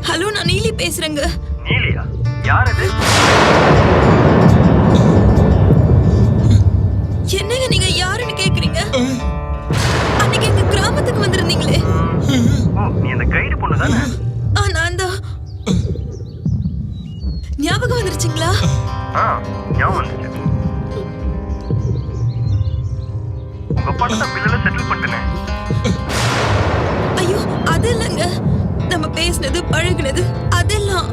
ஹலோ, நான் நீலி பேசுறேங்க. நீலியா? யார் அது? என்னங்க நீங்க யாருன்னு கேக்குறீங்க? அன்னைக்கு எங்க கிராமத்துக்கு வந்திருந்தீங்களே. ஓ, நீ அந்த கைடு பொண்ணு தானே? நான் தான். ஞாபகம் வந்துருச்சுங்களா? ஞாபகம் வந்துச்சு. உங்க பணத்தை பில்லுல செட்டில் பண்ணிட்டேனே. ஐயோ, அது இல்லைங்க. நம்ம பேசினது பழகுனது அதெல்லாம்.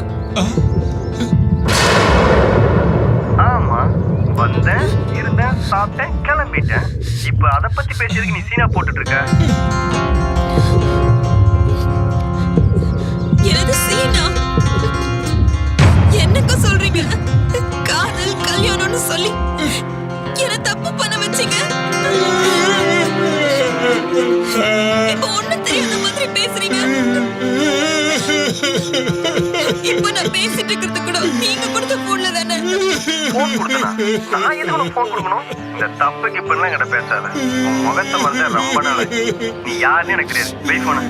ஆமா, வந்தேன், இருந்தேன், சாப்பிட்டேன், கிளம்பிட்டேன். இப்ப அத பத்தி பேசியதுக்கு நீ சீனா போட்டுட்டு இருக்க. எனது சீனா? என்னக்க சொல்றீங்க? காதல் கல்யாணம்னு சொல்லி என்ன தப்பு பண்ண வச்சீங்க. இப்ப ஒண்ணும் தெரியாத மாதிரி பேசுறீங்க. இப்ப நான் பேசிட்டு இருக்கிறது கூட நீங்க கொடுத்த போன்ல தானே. போன் கொடுத்தனா? நான் எதுக்கு உனக்கு போன் கொடுக்கணும்? இந்த தப்புக்கு இப்ப எல்லாம் கிட்ட பேசாத. உன் முகத்தை மறந்த ரொம்ப நாள். நீ யாருன்னு எனக்கு தெரியாது. வெயிட் பண்ண.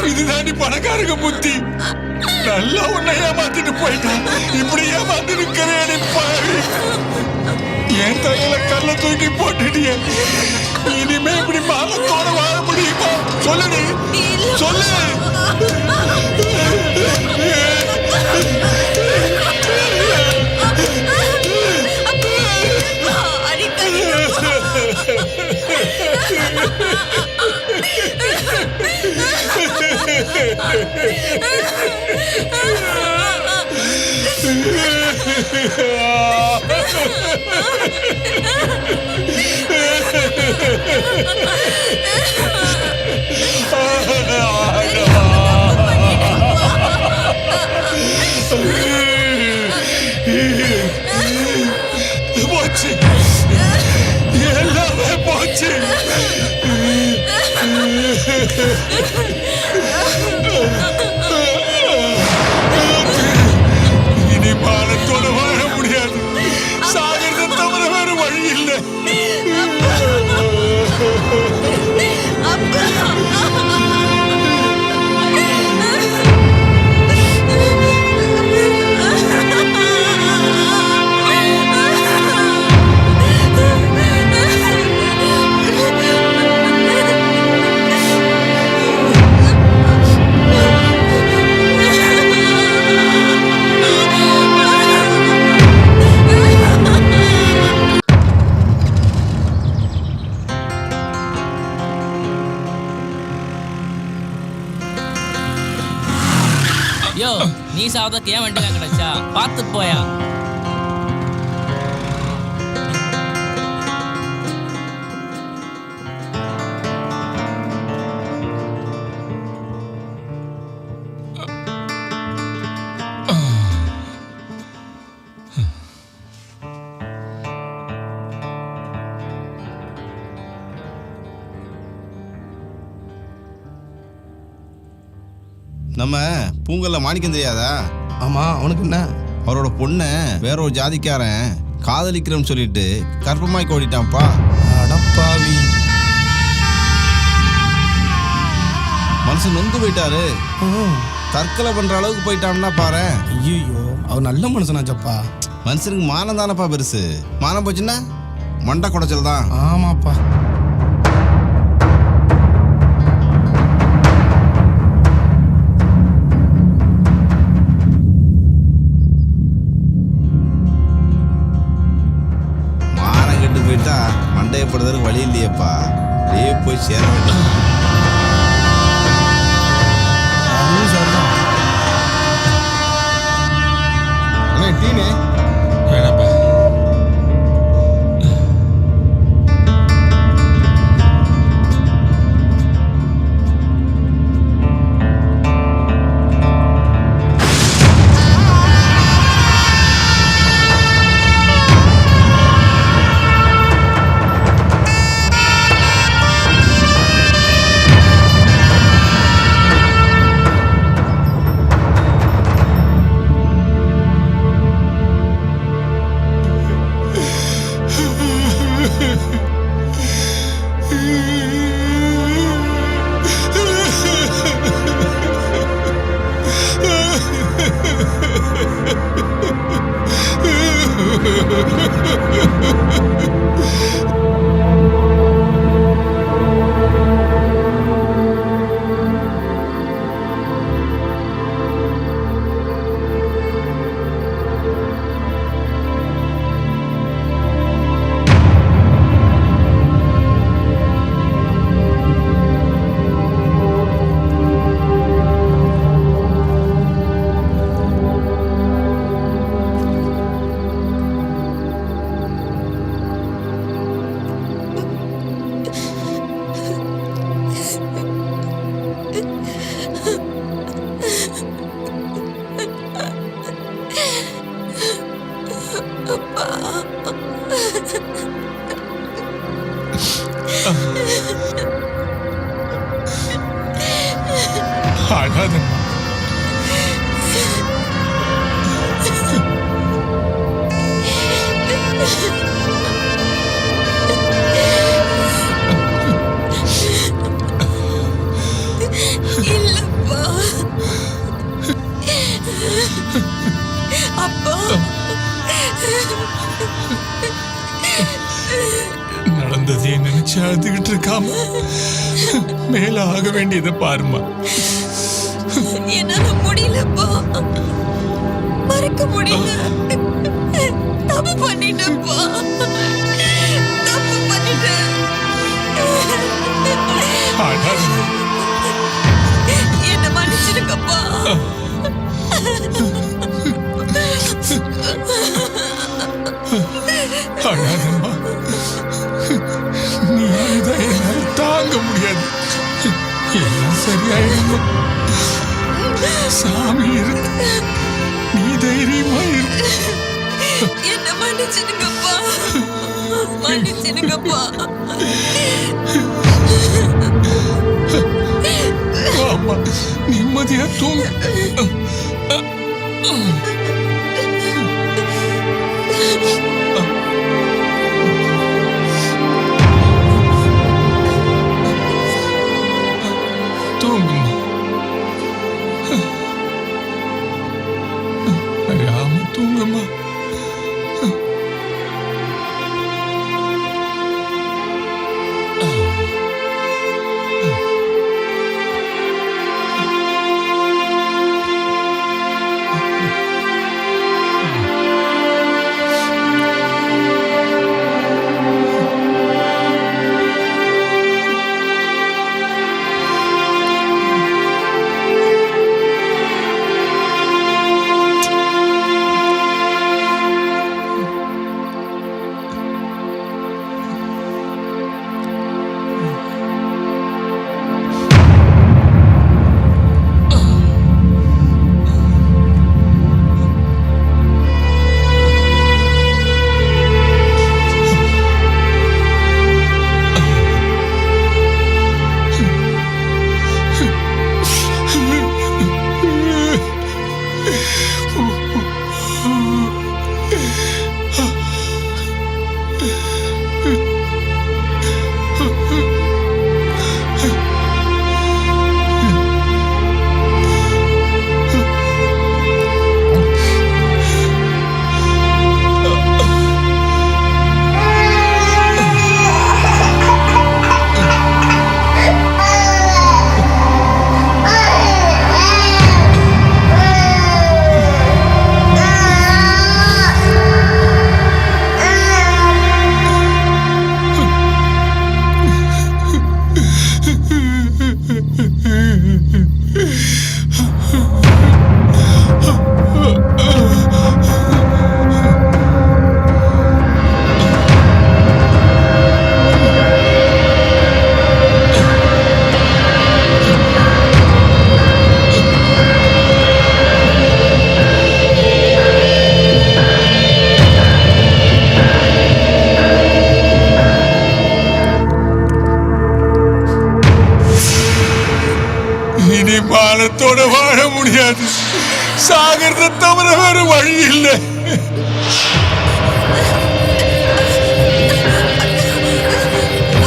இதுதான் நீ பணக்காரங்க புத்தி. நல்லா உன்னை ஏமாத்திட்டு போயிட்டான். இப்படி ஏமாத்தி இருக்கிறேன். என் தலையில கல்ல தூக்கி போட்டுட்டிய. இனிமே இப்படி மானத்தோட வாழ முடியுமா? சொல்லுடி, சொல்லு. போச்சு, எல்லாமே போச்சு. இனி பாலத்தோட வாழ முடியாது. சாகிறத தவிர வேற வழி இல்லை. வயசாவதுக்கு ஏன் வண்டிலாம் கிடைச்சா பார்த்து போயா. நம்ம பூங்கல்ல மாணிக்கம் தெரியாதா? ஆமா, அவனுக்கு என்ன? அவரோட பொண்ணை வேற ஒரு ஜாதிக்காரன் காதலிக்கிறேன்னு சொல்லிட்டு கர்ப்பமாய் ஓடிட்டான்ப்பா. அடப்பாவி. மனுஷன் நொந்து போயிட்டாரு. தற்கொலை பண்ற அளவுக்கு போயிட்டான்னா பாரு. ஐயோ, அவர் நல்ல மனுஷனாச்சப்பா. மனுஷனுக்கு மானம் தானப்பா பெருசு. மானம் போச்சுன்னா மண்டை குடைச்சல் தான். ஆமாப்பா. போயிட்டா மண்டையப்படுறதுக்கு வழி இல்லையப்பா. அப்படியே போய் சேர வேண்டாம். டீனே வேணாப்பா. அழாதம்மா. இல்லப்பா. அப்பா. நடந்ததையே நினைச்சு அழுதுகிட்டு இருக்காம மேல ஆக வேண்டியதை பாருமா. என்னால முடியலப்பா. மறக்க முடியல. தப்பு பண்ணிட்டப்பா. தப்பு பண்ணிட்டேன். என்ன மன்னிச்சிருக்கப்பா. அழாதம்மா. நீ அழுதா என்னால தாங்க முடியாது. எல்லாம் சரியாயிடுமா. சாமி இருக்கு. நீ தைரியமா இரு. என்ன மன்னிச்சிடுங்கப்பா. மன்னிச்சிடுங்கப்பா. ஆமா, நிம்மதியா தூங்க. தூங்குமா. ராம தூங்குமா.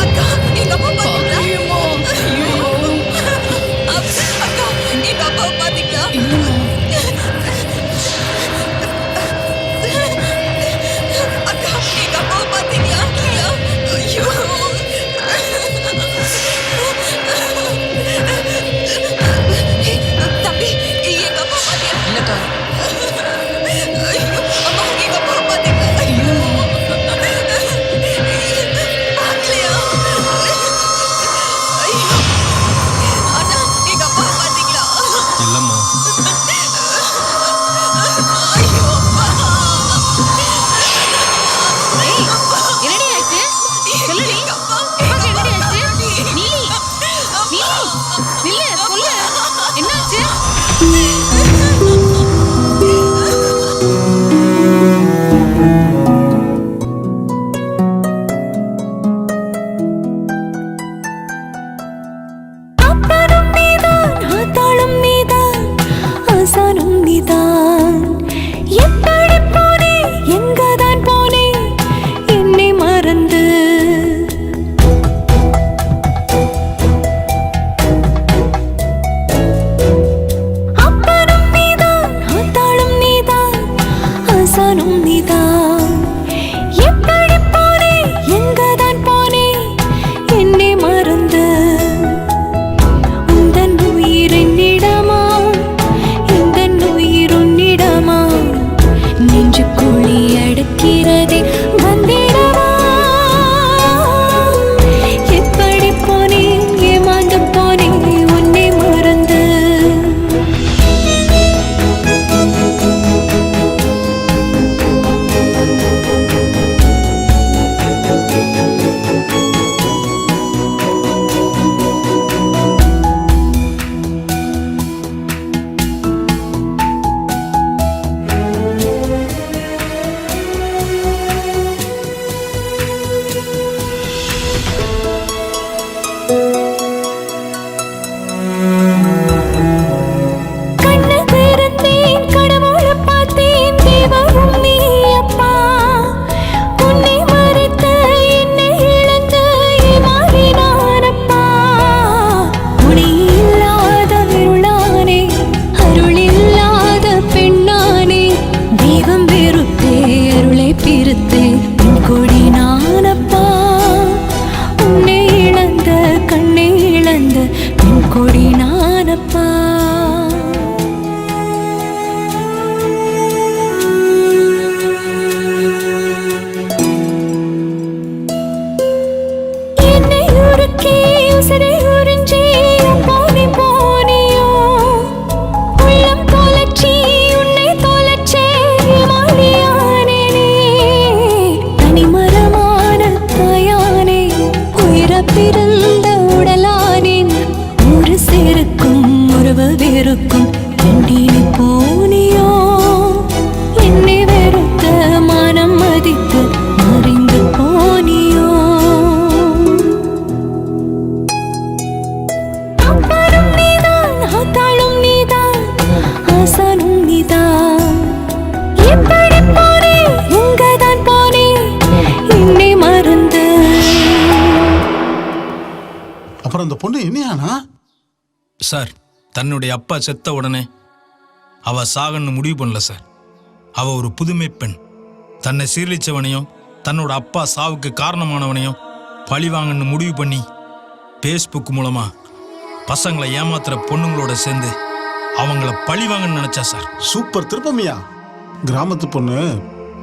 அக்கா எங்க அப்பா பாத்தீங்களா? அக்கா எங்க அப்பாவை பாத்தீங்களா? அக்கா எங்க அப்பாவை பாத்தீங்களா? ஐயோ தம்பி எங்க அப்பா பாத்தியா? இல்லக்கா. ஐயோ அம்மா எங்க அப்பா பாத்தீங்களா? ஐயோ பாக்கலையா? ஐயோ அண்ணா எங்க அப்பா பாத்தீங்களா? இல்லம்மா. ஐயோ என்னடி ஆச்சு? சொல்லுடி. அப்பாக்கு என்னடி ஆச்சு? நீலி, நில்லு, சொல்லு. என்னாச்சு? அப்பனும் நீதான் ஆத்தாளும் நீதான் ஆசானும் நீதான் எப்படி போனே எங்கதான் போனே என்னை மறந்து அப்பனும் நீதான் ஆத்தாளும் நீதான் ஆசானும் நீதான் எப்படி போனே எங்கதான் போனே என்னை மறந்து உந்தன் உயிர் என்னிடமா எந்தன் உயிர் உன்னிடமா நெஞ்சு குழி அடக்கிறதே வந்திடவா எப்படி போனேன் ஏமாந்து போனேன் உன்னை மறந்து கண்ணு திறந்தேன் கடவுளை பார்த்தேன் தேவரும் நீ அப்பா உன்னை மறைத்து என்னை இழந்து ஏமாறினானப்பா உனை இல்லாத இருளானே அருள் இல்லாத பெண்ணானே தெய்வம் வெறுத்தே அருளை பிரித்தே பெண் கொடி நானப்பா உன்னை இழந்த கண்ணை இழந்த பெண் கொடி நானப்பா என்னை உருக்கி உசரை உறிஞ்சி போனி போனியோ உள்ளம் தொலைச்சி உன்னை தொலைச்சே மாலியானேனே தனிமரமான தாயானே உயிரப்பிறந்த உடலானேன் ஒரு சேருக்கும் உறவு வெறுக்கும் கண்டினி போனியோ என்னை வெறுத்த மனம் மதித்து மறைந்து போனியோ அப்பனும் நீதான் ஆத்தாளும் நீதான் ஆசானும் நீதான் எப்படி போனே எங்கதான் போனே என்னை மறந்து அப்புறம் அந்த பொண்ணு என்னையானா? சார், தன்னுடைய அப்பா செத்த உடனே அவ சாகன்னு முடிவு பண்ணல சார். அவ ஒரு புதுமை பெண். தன்னை சீரழிச்சவனையும் தன்னோட அப்பா சாவுக்கு காரணமானவனையும் பழி வாங்கன்னு முடிவு பண்ணி ஃபேஸ்புக் மூலமா பசங்களை ஏமாத்துற பொண்ணுங்களோட சேர்ந்து அவங்கள பழி வாங்கன்னு நினைச்சா சார். சூப்பர் திருப்பமியா. கிராமத்து பொண்ணு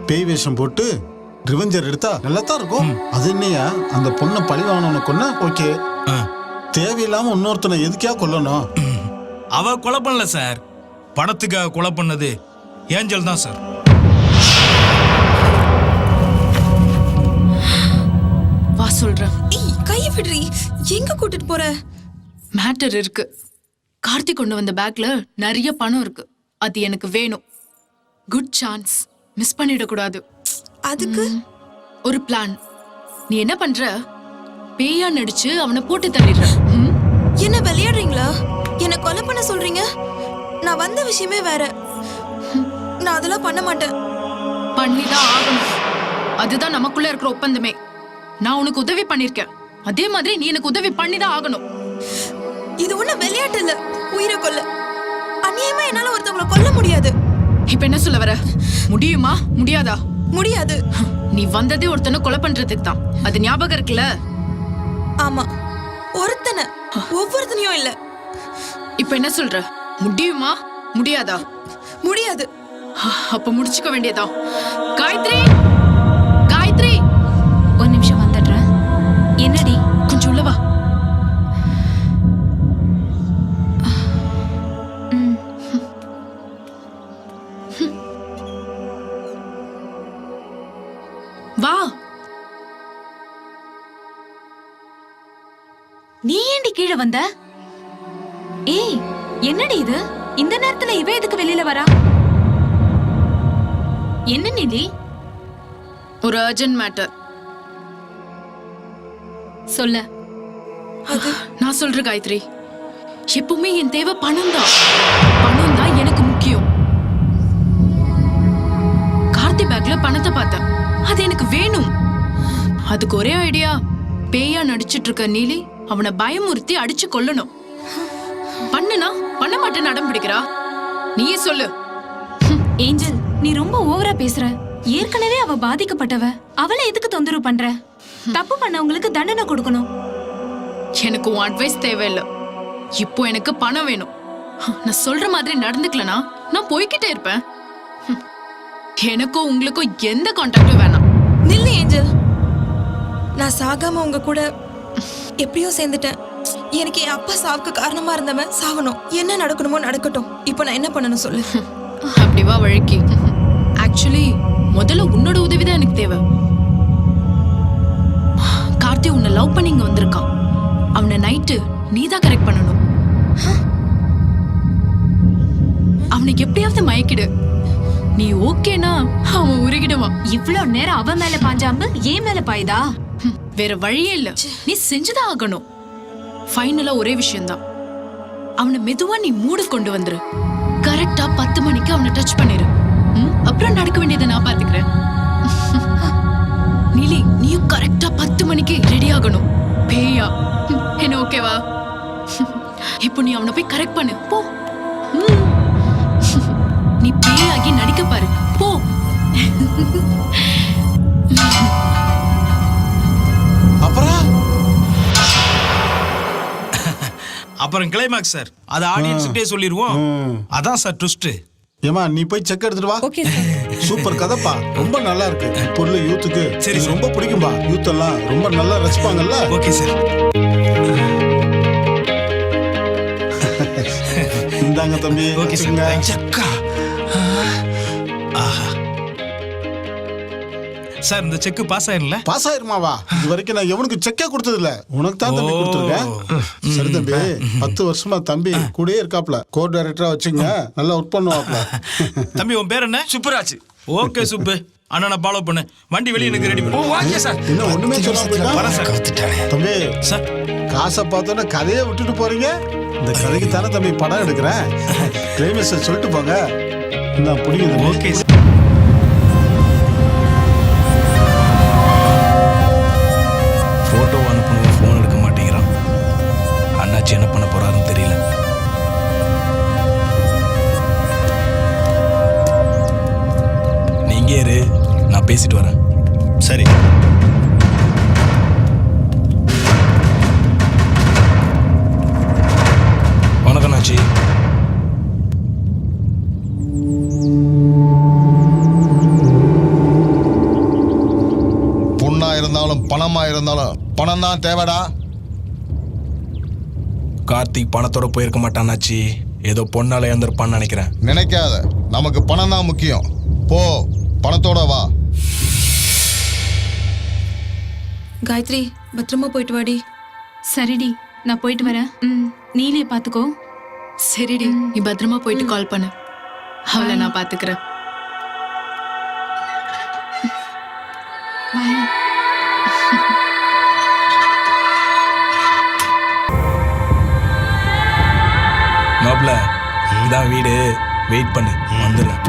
பேய் வேஷம் போட்டு ரிவெஞ்சர் எடுத்தா நல்லா தான் இருக்கும். அது என்னையா அந்த பொண்ணை பழி வாங்கணும்னு கொன்னா ஓகே, தேவையில்லாம இன்னொருத்தனை எதுக்கா கொல்லணும்? அவ கொலை பண்ணல சார், பணத்துக்காக கொலை பண்ணது ஏஞ்சல் தான் சார். வா சொல்றேன். கையை விடுறி, எங்க கூட்டிட்டு போற? மேட்டர் இருக்கு. கார்த்திக் கொண்டு வந்த பேக்ல நிறைய பணம் இருக்கு. அது எனக்கு வேணும். குட் சான்ஸ், மிஸ் பண்ணிடக்கூடாது. அதுக்கு ஒரு பிளான். நீ என்ன பண்ற? பேயா நடிச்சு அவனை போட்டு தள்ளிடுற. என்ன விளையாடுறீங்களா? என்ன கொலை பண்ண சொல்றீங்க? நான் வந்த விஷயமே வேற. நான் அதெல்லாம் பண்ண மாட்டேன். பண்ணிதான் ஆகணும். அதுதான் நமக்குள்ள இருக்கிற ஒப்பந்தமே. நான் உனக்கு உதவி பண்ணிருக்கேன், அதே மாதிரி நீ எனக்கு உதவி பண்ணிதான் ஆகணும். இது ஒண்ணு விளையாட்டு இல்ல, உயிரை கொல்ல. அநியாயமா என்னால ஒருத்தவங்களை கொல்ல முடியாது. இப்ப என்ன சொல்ல வர? முடியுமா முடியாதா? முடியாது. நீ வந்ததே ஒருத்தனை கொலை பண்றதுக்கு தான், அது ஞாபகம் இருக்குல்ல? ஆமா, ஒருத்தனை, ஒவ்வொருத்தனையும் இல்ல. இப்ப என்ன சொல்ற? முடியுமா முடியாதா? முடியாது. அப்ப முடிச்சுக்க வேண்டியதா? காயத்ரி, காயத்ரி, ஒரு நிமிஷம் வந்துடுறேன். என்னடி? கொஞ்சம் உள்ள வா. வா. நீ ஏண்டி கீழே வந்த? ஏய், என்னடி இது? இந்த நேரத்துல இவ எதுக்கு வெளியில வரா? என்ன நிதி? ஒரு அர்ஜென்ட் மேட்டர். சொல்ல. நான் சொல்றேன் காயத்ரி, எப்பவுமே என் தேவை பணம் தான். பணம் தான் எனக்கு முக்கியம். கார்த்தி பேக்ல பணத்தை பார்த்தேன், அது எனக்கு வேணும். அதுக்கு ஒரே ஐடியா, பேயா நடிச்சிட்டு இருக்க நீலி அவனை பயமுறுத்தி அடிச்சு கொல்லணும். பண்ணுனா பண்ண மாட்டேன்னு அடம் பிடிக்கிறா. நீயே சொல்லு. ஏஞ்சல், நீ ரொம்ப ஓவரா பேசுற. ஏற்கனவே அவ பாதிக்கப்பட்டவ, அவளை எதுக்கு தொந்தரவு பண்ற? தப்பு பண்ணவங்களுக்கு தண்டனை கொடுக்கணும். எனக்கு உன் அட்வைஸ் தேவையில்லை. இப்போ எனக்கு பணம் வேணும். நான் சொல்ற மாதிரி நடந்துக்கலனா நான் போய்கிட்டே இருப்பேன். எனக்கும் உங்களுக்கும் எந்த கான்டாக்டும் வேணாம். நில்லு ஏஞ்சல், நான் சாகாம உங்க கூட எப்படியோ சேர்ந்துட்டேன். எனக்கு என் அப்பா சாவுக்கு காரணமா இருந்தவன் சாவணும். என்ன நடக்கணுமோ நடக்கட்டும். இப்போ நான் என்ன பண்ணணும் சொல்லு. அப்படி வா வழக்கி. ஆக்சுவலி முதல்ல உன்னோட உதவிதான் எனக்கு தேவை. கார்த்தி உன்னை லவ் பண்ணி இங்க வந்திருக்கான். அவனை நைட்டு நீதான் கரெக்ட் பண்ணணும். அவனுக்கு எப்படியாவது மயக்கிடு. நீ ஓகேனா அவன் உருகிடுவான். இவ்வளவு நேரம் அவன் மேல பாஞ்சாம்பு ஏன் மேல பாயுதா? வேற வழியே இல்ல, நீ செஞ்சுதான் ஆகணும். ஃபைனலா ஒரே விஷயம்தான், அவனை மெதுவா நீ மூடு கொண்டு வந்துரு. கரெக்டா 10 மணிக்கு அவனை டச் பண்ணிரு. அப்புறம் நடக்க வேண்டியதை நான் பாத்துக்கிறேன். நீலி, நீயும் கரெக்டா 10 மணிக்கு ரெடி ஆகணும். பேயா என்ன ஓகேவா? இப்போ நீ அவனை போய் கரெக்ட் பண்ணு போ. நீ பேயாகி நடிக்க பாரு போ. அப்புறம் கிளைமாக்ஸ் சார், அது ஆடியன்ஸ்கிட்டே சொல்லிடுவோம். அதான் சார் ட்விஸ்ட். ஏமா நீ போய் செக் எடுத்துட்டு வா. Okay sir. சூப்பர் கதைப்பா, ரொம்ப நல்லா இருக்கு. இப்போ உள்ள யூத்துக்கு சரி, இது ரொம்ப பிடிக்கும்பா. யூத் எல்லாம் ரொம்ப நல்லா ரசிப்பாங்கல்ல. Okay sir. இந்தாங்க தம்பி. Okay sir. சக்கா. ஆஹா. சார், இந்த செக் பாஸ் ஆயிரல? பாஸ் ஆயிருமாவா? இது வரைக்கும் நான் எவனுக்கு செக்கே கொடுத்தது இல்ல. உனக்கு தான் தம்பி கொடுத்துருக்கேன். சரி தம்பி, 10 வருஷமா தம்பி கூடயே இருக்காப்ல. கோர் டைரக்டரா வச்சுங்க, நல்லா ஒர்க் பண்ணுவாப்ல. தம்பி, உன் பேர் என்ன? சுப்பராஜ். ஓகே சுப்பு, அண்ணனை ஃபாலோ பண்ணு. வண்டி வெளியே எனக்கு ரெடி பண்ணு. Okay sir. இன்னும் ஒண்ணுமே சொல்ல போயிட்டா வரேன் சார். தம்பி. சார், காசை பார்த்தோன்னா கதையை விட்டுட்டு போறீங்க. இந்த கதைக்கு தானே தம்பி படம் எடுக்கிறேன். கிளைமேக்ஸ் சொல்லிட்டு போங்க. நான் பிடிக்குது. Okay sir. போட்டோ அனுப்பணும், ஃபோன் எடுக்க மாட்டேங்கிறான். அண்ணாச்சி என்ன பண்ண போறாருன்னு தெரியல. நீங்க இரு, நான் பேசிட்டு வரேன். சரி. வணக்கம் அண்ணாச்சி. பொண்ணா இருந்தாலும் பணமா இருந்தாலும் பணம் தான் தேவைடா. கார்த்திக் பணத்தோட போயிருக்க மாட்டான்னாச்சி, ஏதோ பொண்ணால இழந்திருப்பான்னு நினைக்கிறேன். நினைக்காத, நமக்கு பணம் தான் முக்கியம். போ, பணத்தோட வா. காயத்ரி, பத்திரமா போயிட்டு வாடி. சரிடி, நான் போயிட்டு வரேன். நீலே பாத்துக்கோ. சரிடி, நீ பத்திரமா போயிட்டு கால் பண்ணு. அவளை நான் பாத்துக்கிறேன். பாய். மாப்ள, இதான் வீடு. வெயிட் பண்ணு, வந்துடுறேன்.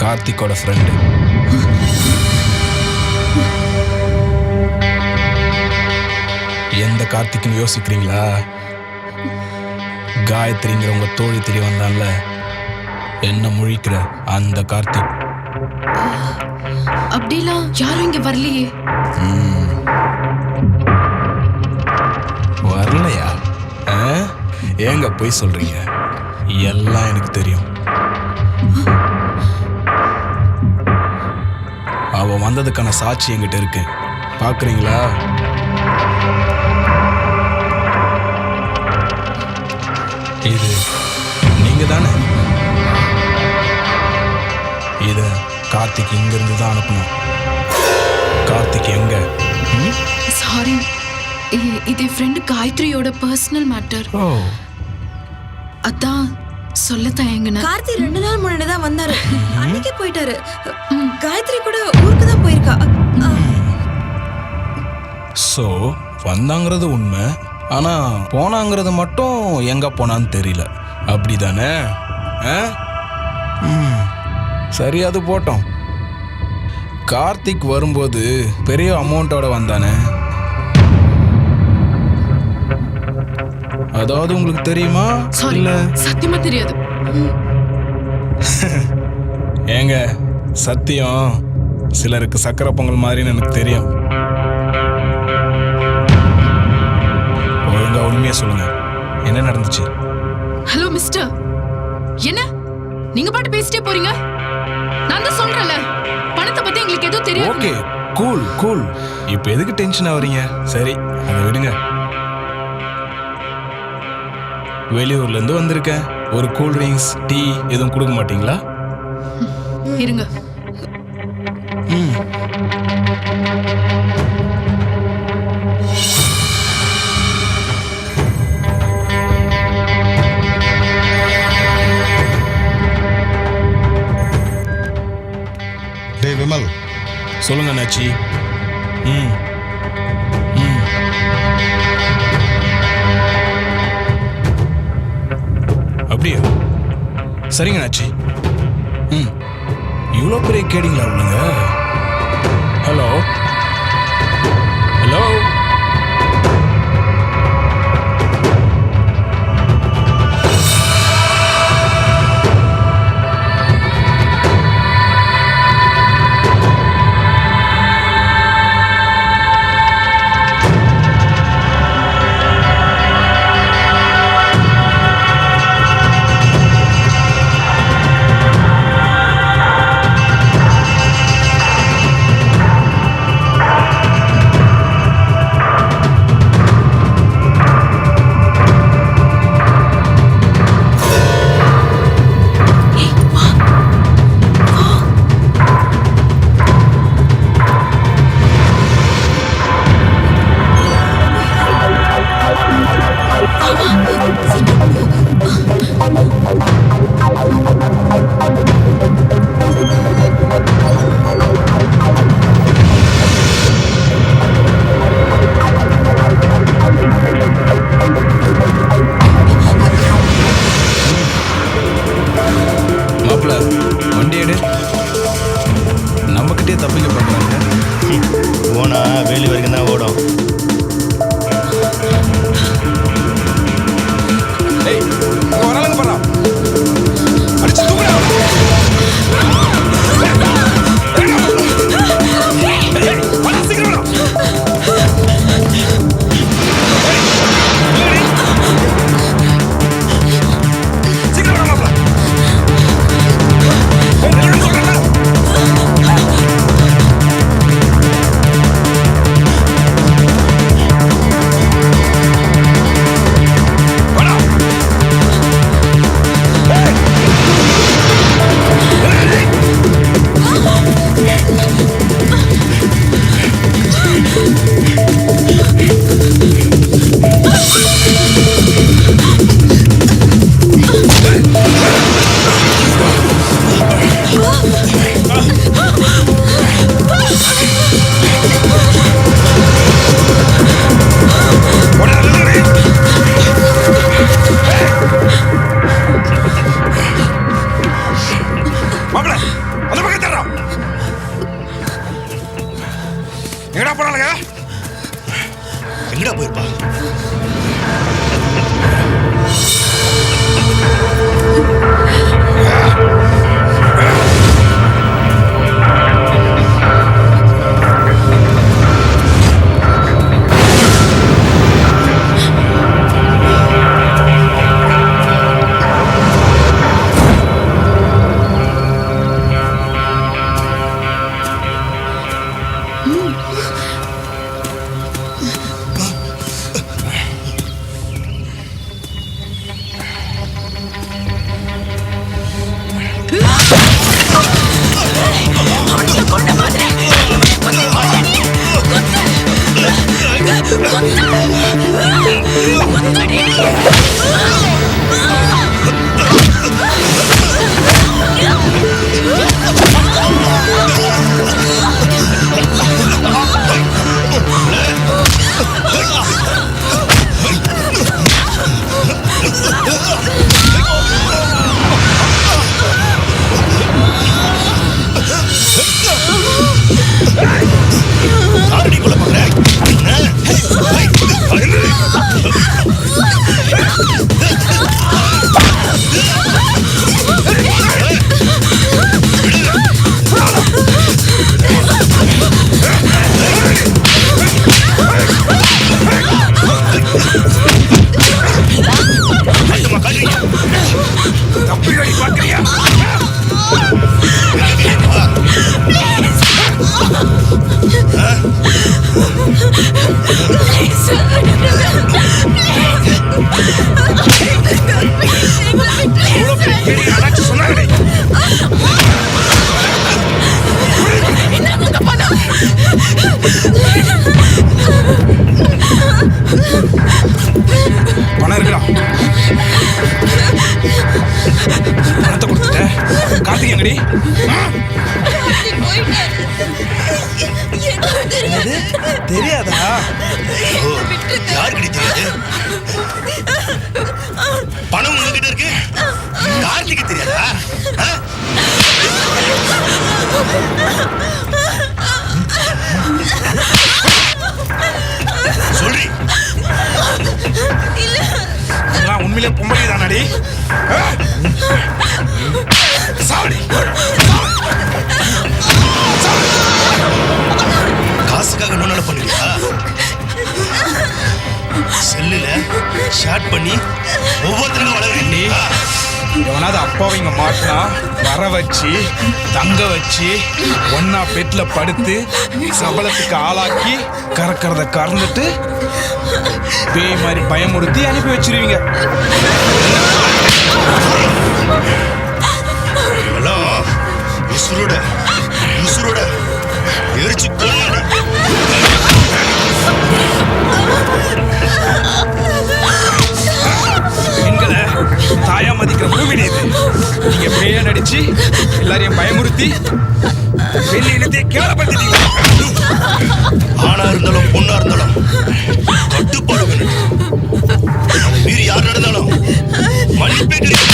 கார்த்திக்கோட ஃப்ரெண்டு. எந்த கார்த்திக்னு யோசிக்கிறீங்களா? காயத்ரிங்கிற உங்க தோழி தெரிய வந்தான்ல, என்ன முழிக்கிற அந்த கார்த்திக். அப்படிலாம் யாரும் இங்க வரலையே. வரலையா? ஏங்க போய் சொல்றீங்க? எல்லாம் எனக்கு தெரியும். அவ வந்ததுக்கான சாட்சி என்கிட்ட இருக்கு, பாக்குறீங்களா? இது நீங்க தானே? இத கார்த்திக் இங்க இருந்து தான் அனுப்பணும். கார்த்திக் எங்க? சாரி, இது ஃப்ரெண்ட் காயத்ரியோட பர்சனல் மேட்டர். அதான் சொல்ல தயங்குன. கார்த்தி 2 நாள் முன்னாடி தான் வந்தாரு. அன்னைக்கே போயிட்டாரு. காயத்ரி கூட ஊருக்கு தான் போயிருக்கா. சோ வந்தாங்கிறது உண்மை, ஆனா போனாங்கிறது மட்டும் எங்க போனான்னு தெரியல, அப்படிதானே? சரி, அது போட்டோம். கார்த்திக் வரும்போது பெரிய அமௌண்ட்டோட வந்தானே, அதாவது உங்களுக்கு தெரியுமா? இல்ல சத்தியமா தெரியாது. ஏங்க சத்தியம், சிலருக்கு சக்கரை பொங்கல் மாதிரின்னு எனக்கு தெரியும். ஒழுங்கா உண்மையா சொல்லுங்க, என்ன நடந்துச்சு? ஹலோ மிஸ்டர், என்ன நீங்க பாட்டு பேசிட்டே போறீங்க? நான் தான் சொல்றேன்ல, பணத்தை பத்தி எங்களுக்கு ஏதோ தெரியும். Okay, cool cool. இப்போ எதுக்கு டென்ஷன் ஆவறீங்க? சரி, அதை விடுங்க. வெளியூர்ல இருந்து வந்திருக்கேன், ஒரு கூல் ட்ரிங்க்ஸ், டீ எதுவும் கொடுக்க மாட்டீங்களா? இருங்க. டேய் விமல், சொல்லுங்க நாச்சி. அப்படியா? சரிங்க நாச்சி. இவ்வளோ பெரிய கேடிங்களா உள்ளங்க? ஹலோ ஹலோ, தப்பிக்கடி பாக்குறியா? சொன்னாடி பணம் இருக்குடா. பணத்தை கொடுத்துட்ட. கார்த்திக் எங்கடி? தெரியாதா? யாருக்கிட்ட தெரியாது? பணம் உங்ககிட்ட இருக்கு, கார்த்திக்கு தெரியாதா? சொல்றி. உண்மையிலே பொம்பளை தானடி? சாவடி. காசுக்காக என்ன பண்ணுவீங்களா? செல்லுல ஷாட் பண்ணி ஒவ்வொருத்தருக்கும் வளர்றீங்க. எவனாவது அப்பாவை இங்க மாட்டினா வர வச்சு தங்க வச்சு ஒன்னா பெட்ல படுத்து சபலத்துக்கு ஆளாக்கி கறக்கிறத கறந்துட்டு பேய் மாதிரி பயமுறுத்தி அனுப்பி வச்சிருவீங்க. உசுரோட உசுரோட எரிச்சு கொள்ளாடி. பெண்களை தாயா மதிக்கிற பூமி இது. நீங்க பேய நடிச்சு எல்லாரையும் பயமுறுத்தி பெண்ணை இழுத்தே கேவலப்படுத்திட்டீங்க. ஆணா இருந்தாலும் பொண்ணா இருந்தாலும் கட்டுப்பாடு வேணும். மீறி யார் நடந்தாலும் மன்னிப்பே கிடைக்கும்.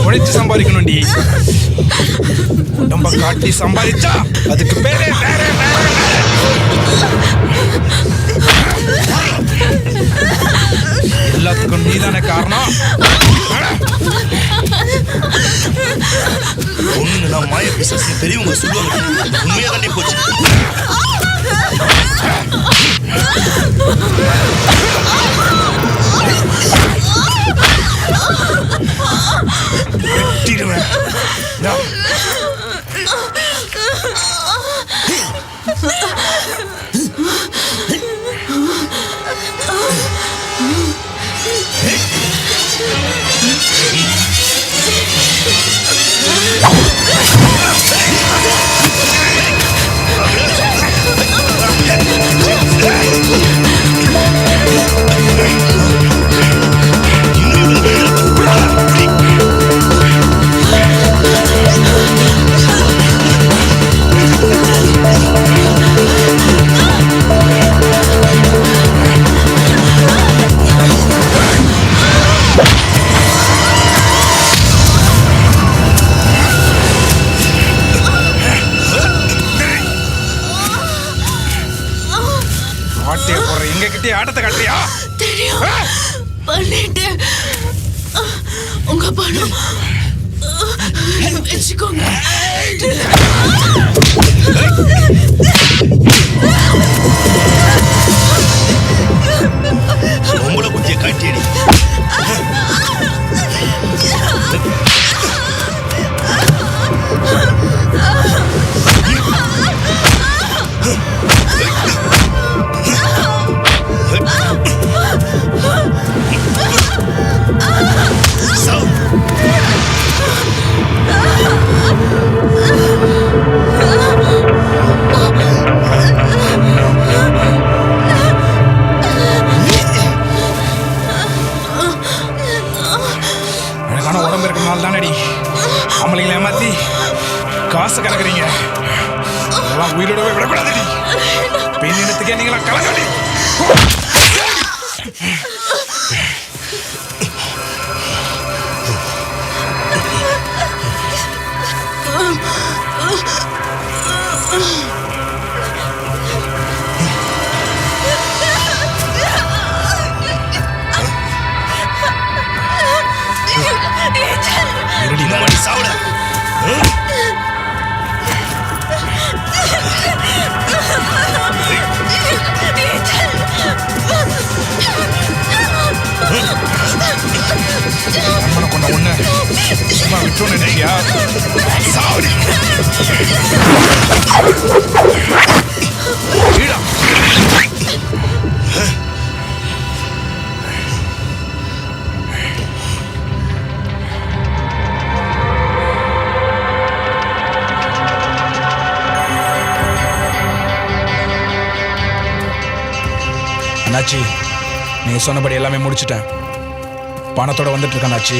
உழைச்சு சம்பாதிக்கணும்டி. நம்ம காட்டி சம்பாதிச்சா அதுக்கு பேரே வேற வேற. எல்லாத்துக்கும் நீதானே காரணம். ஒண்ணு நான் மாய பிசாசு பெரியவங்க சொல்லுவாங்க, உண்மையா தாண்டி போச்சு. வெட்டிடுவேன். ஆட்டத்தை காட்டுறியா? தெரியும், பண்ணிட்டு உங்க பணம் வச்சுக்கோங்க. உங்களை புத்திய காட்டியடி. எனக்கான உடம்பு இருக்கிறனால தானடி அவங்களை ஏமாத்தி காசு கலக்குறீங்க. அதெல்லாம் உயிரோடவே விடக்கூடாதுடி. பெண் இனத்துக்கே நீங்களா கலங்கடி. சாவுடா. அம்மனை கொண்ட ஒண்ணு சும்மா விட்டோன்னு நினைக்கியா சாவடி ஈடா. அண்ணாச்சி நீ சொன்னபடி எல்லாமே முடிச்சிட்டேன். பணத்தோட வந்துட்டு இருக்கேன் அண்ணாச்சி.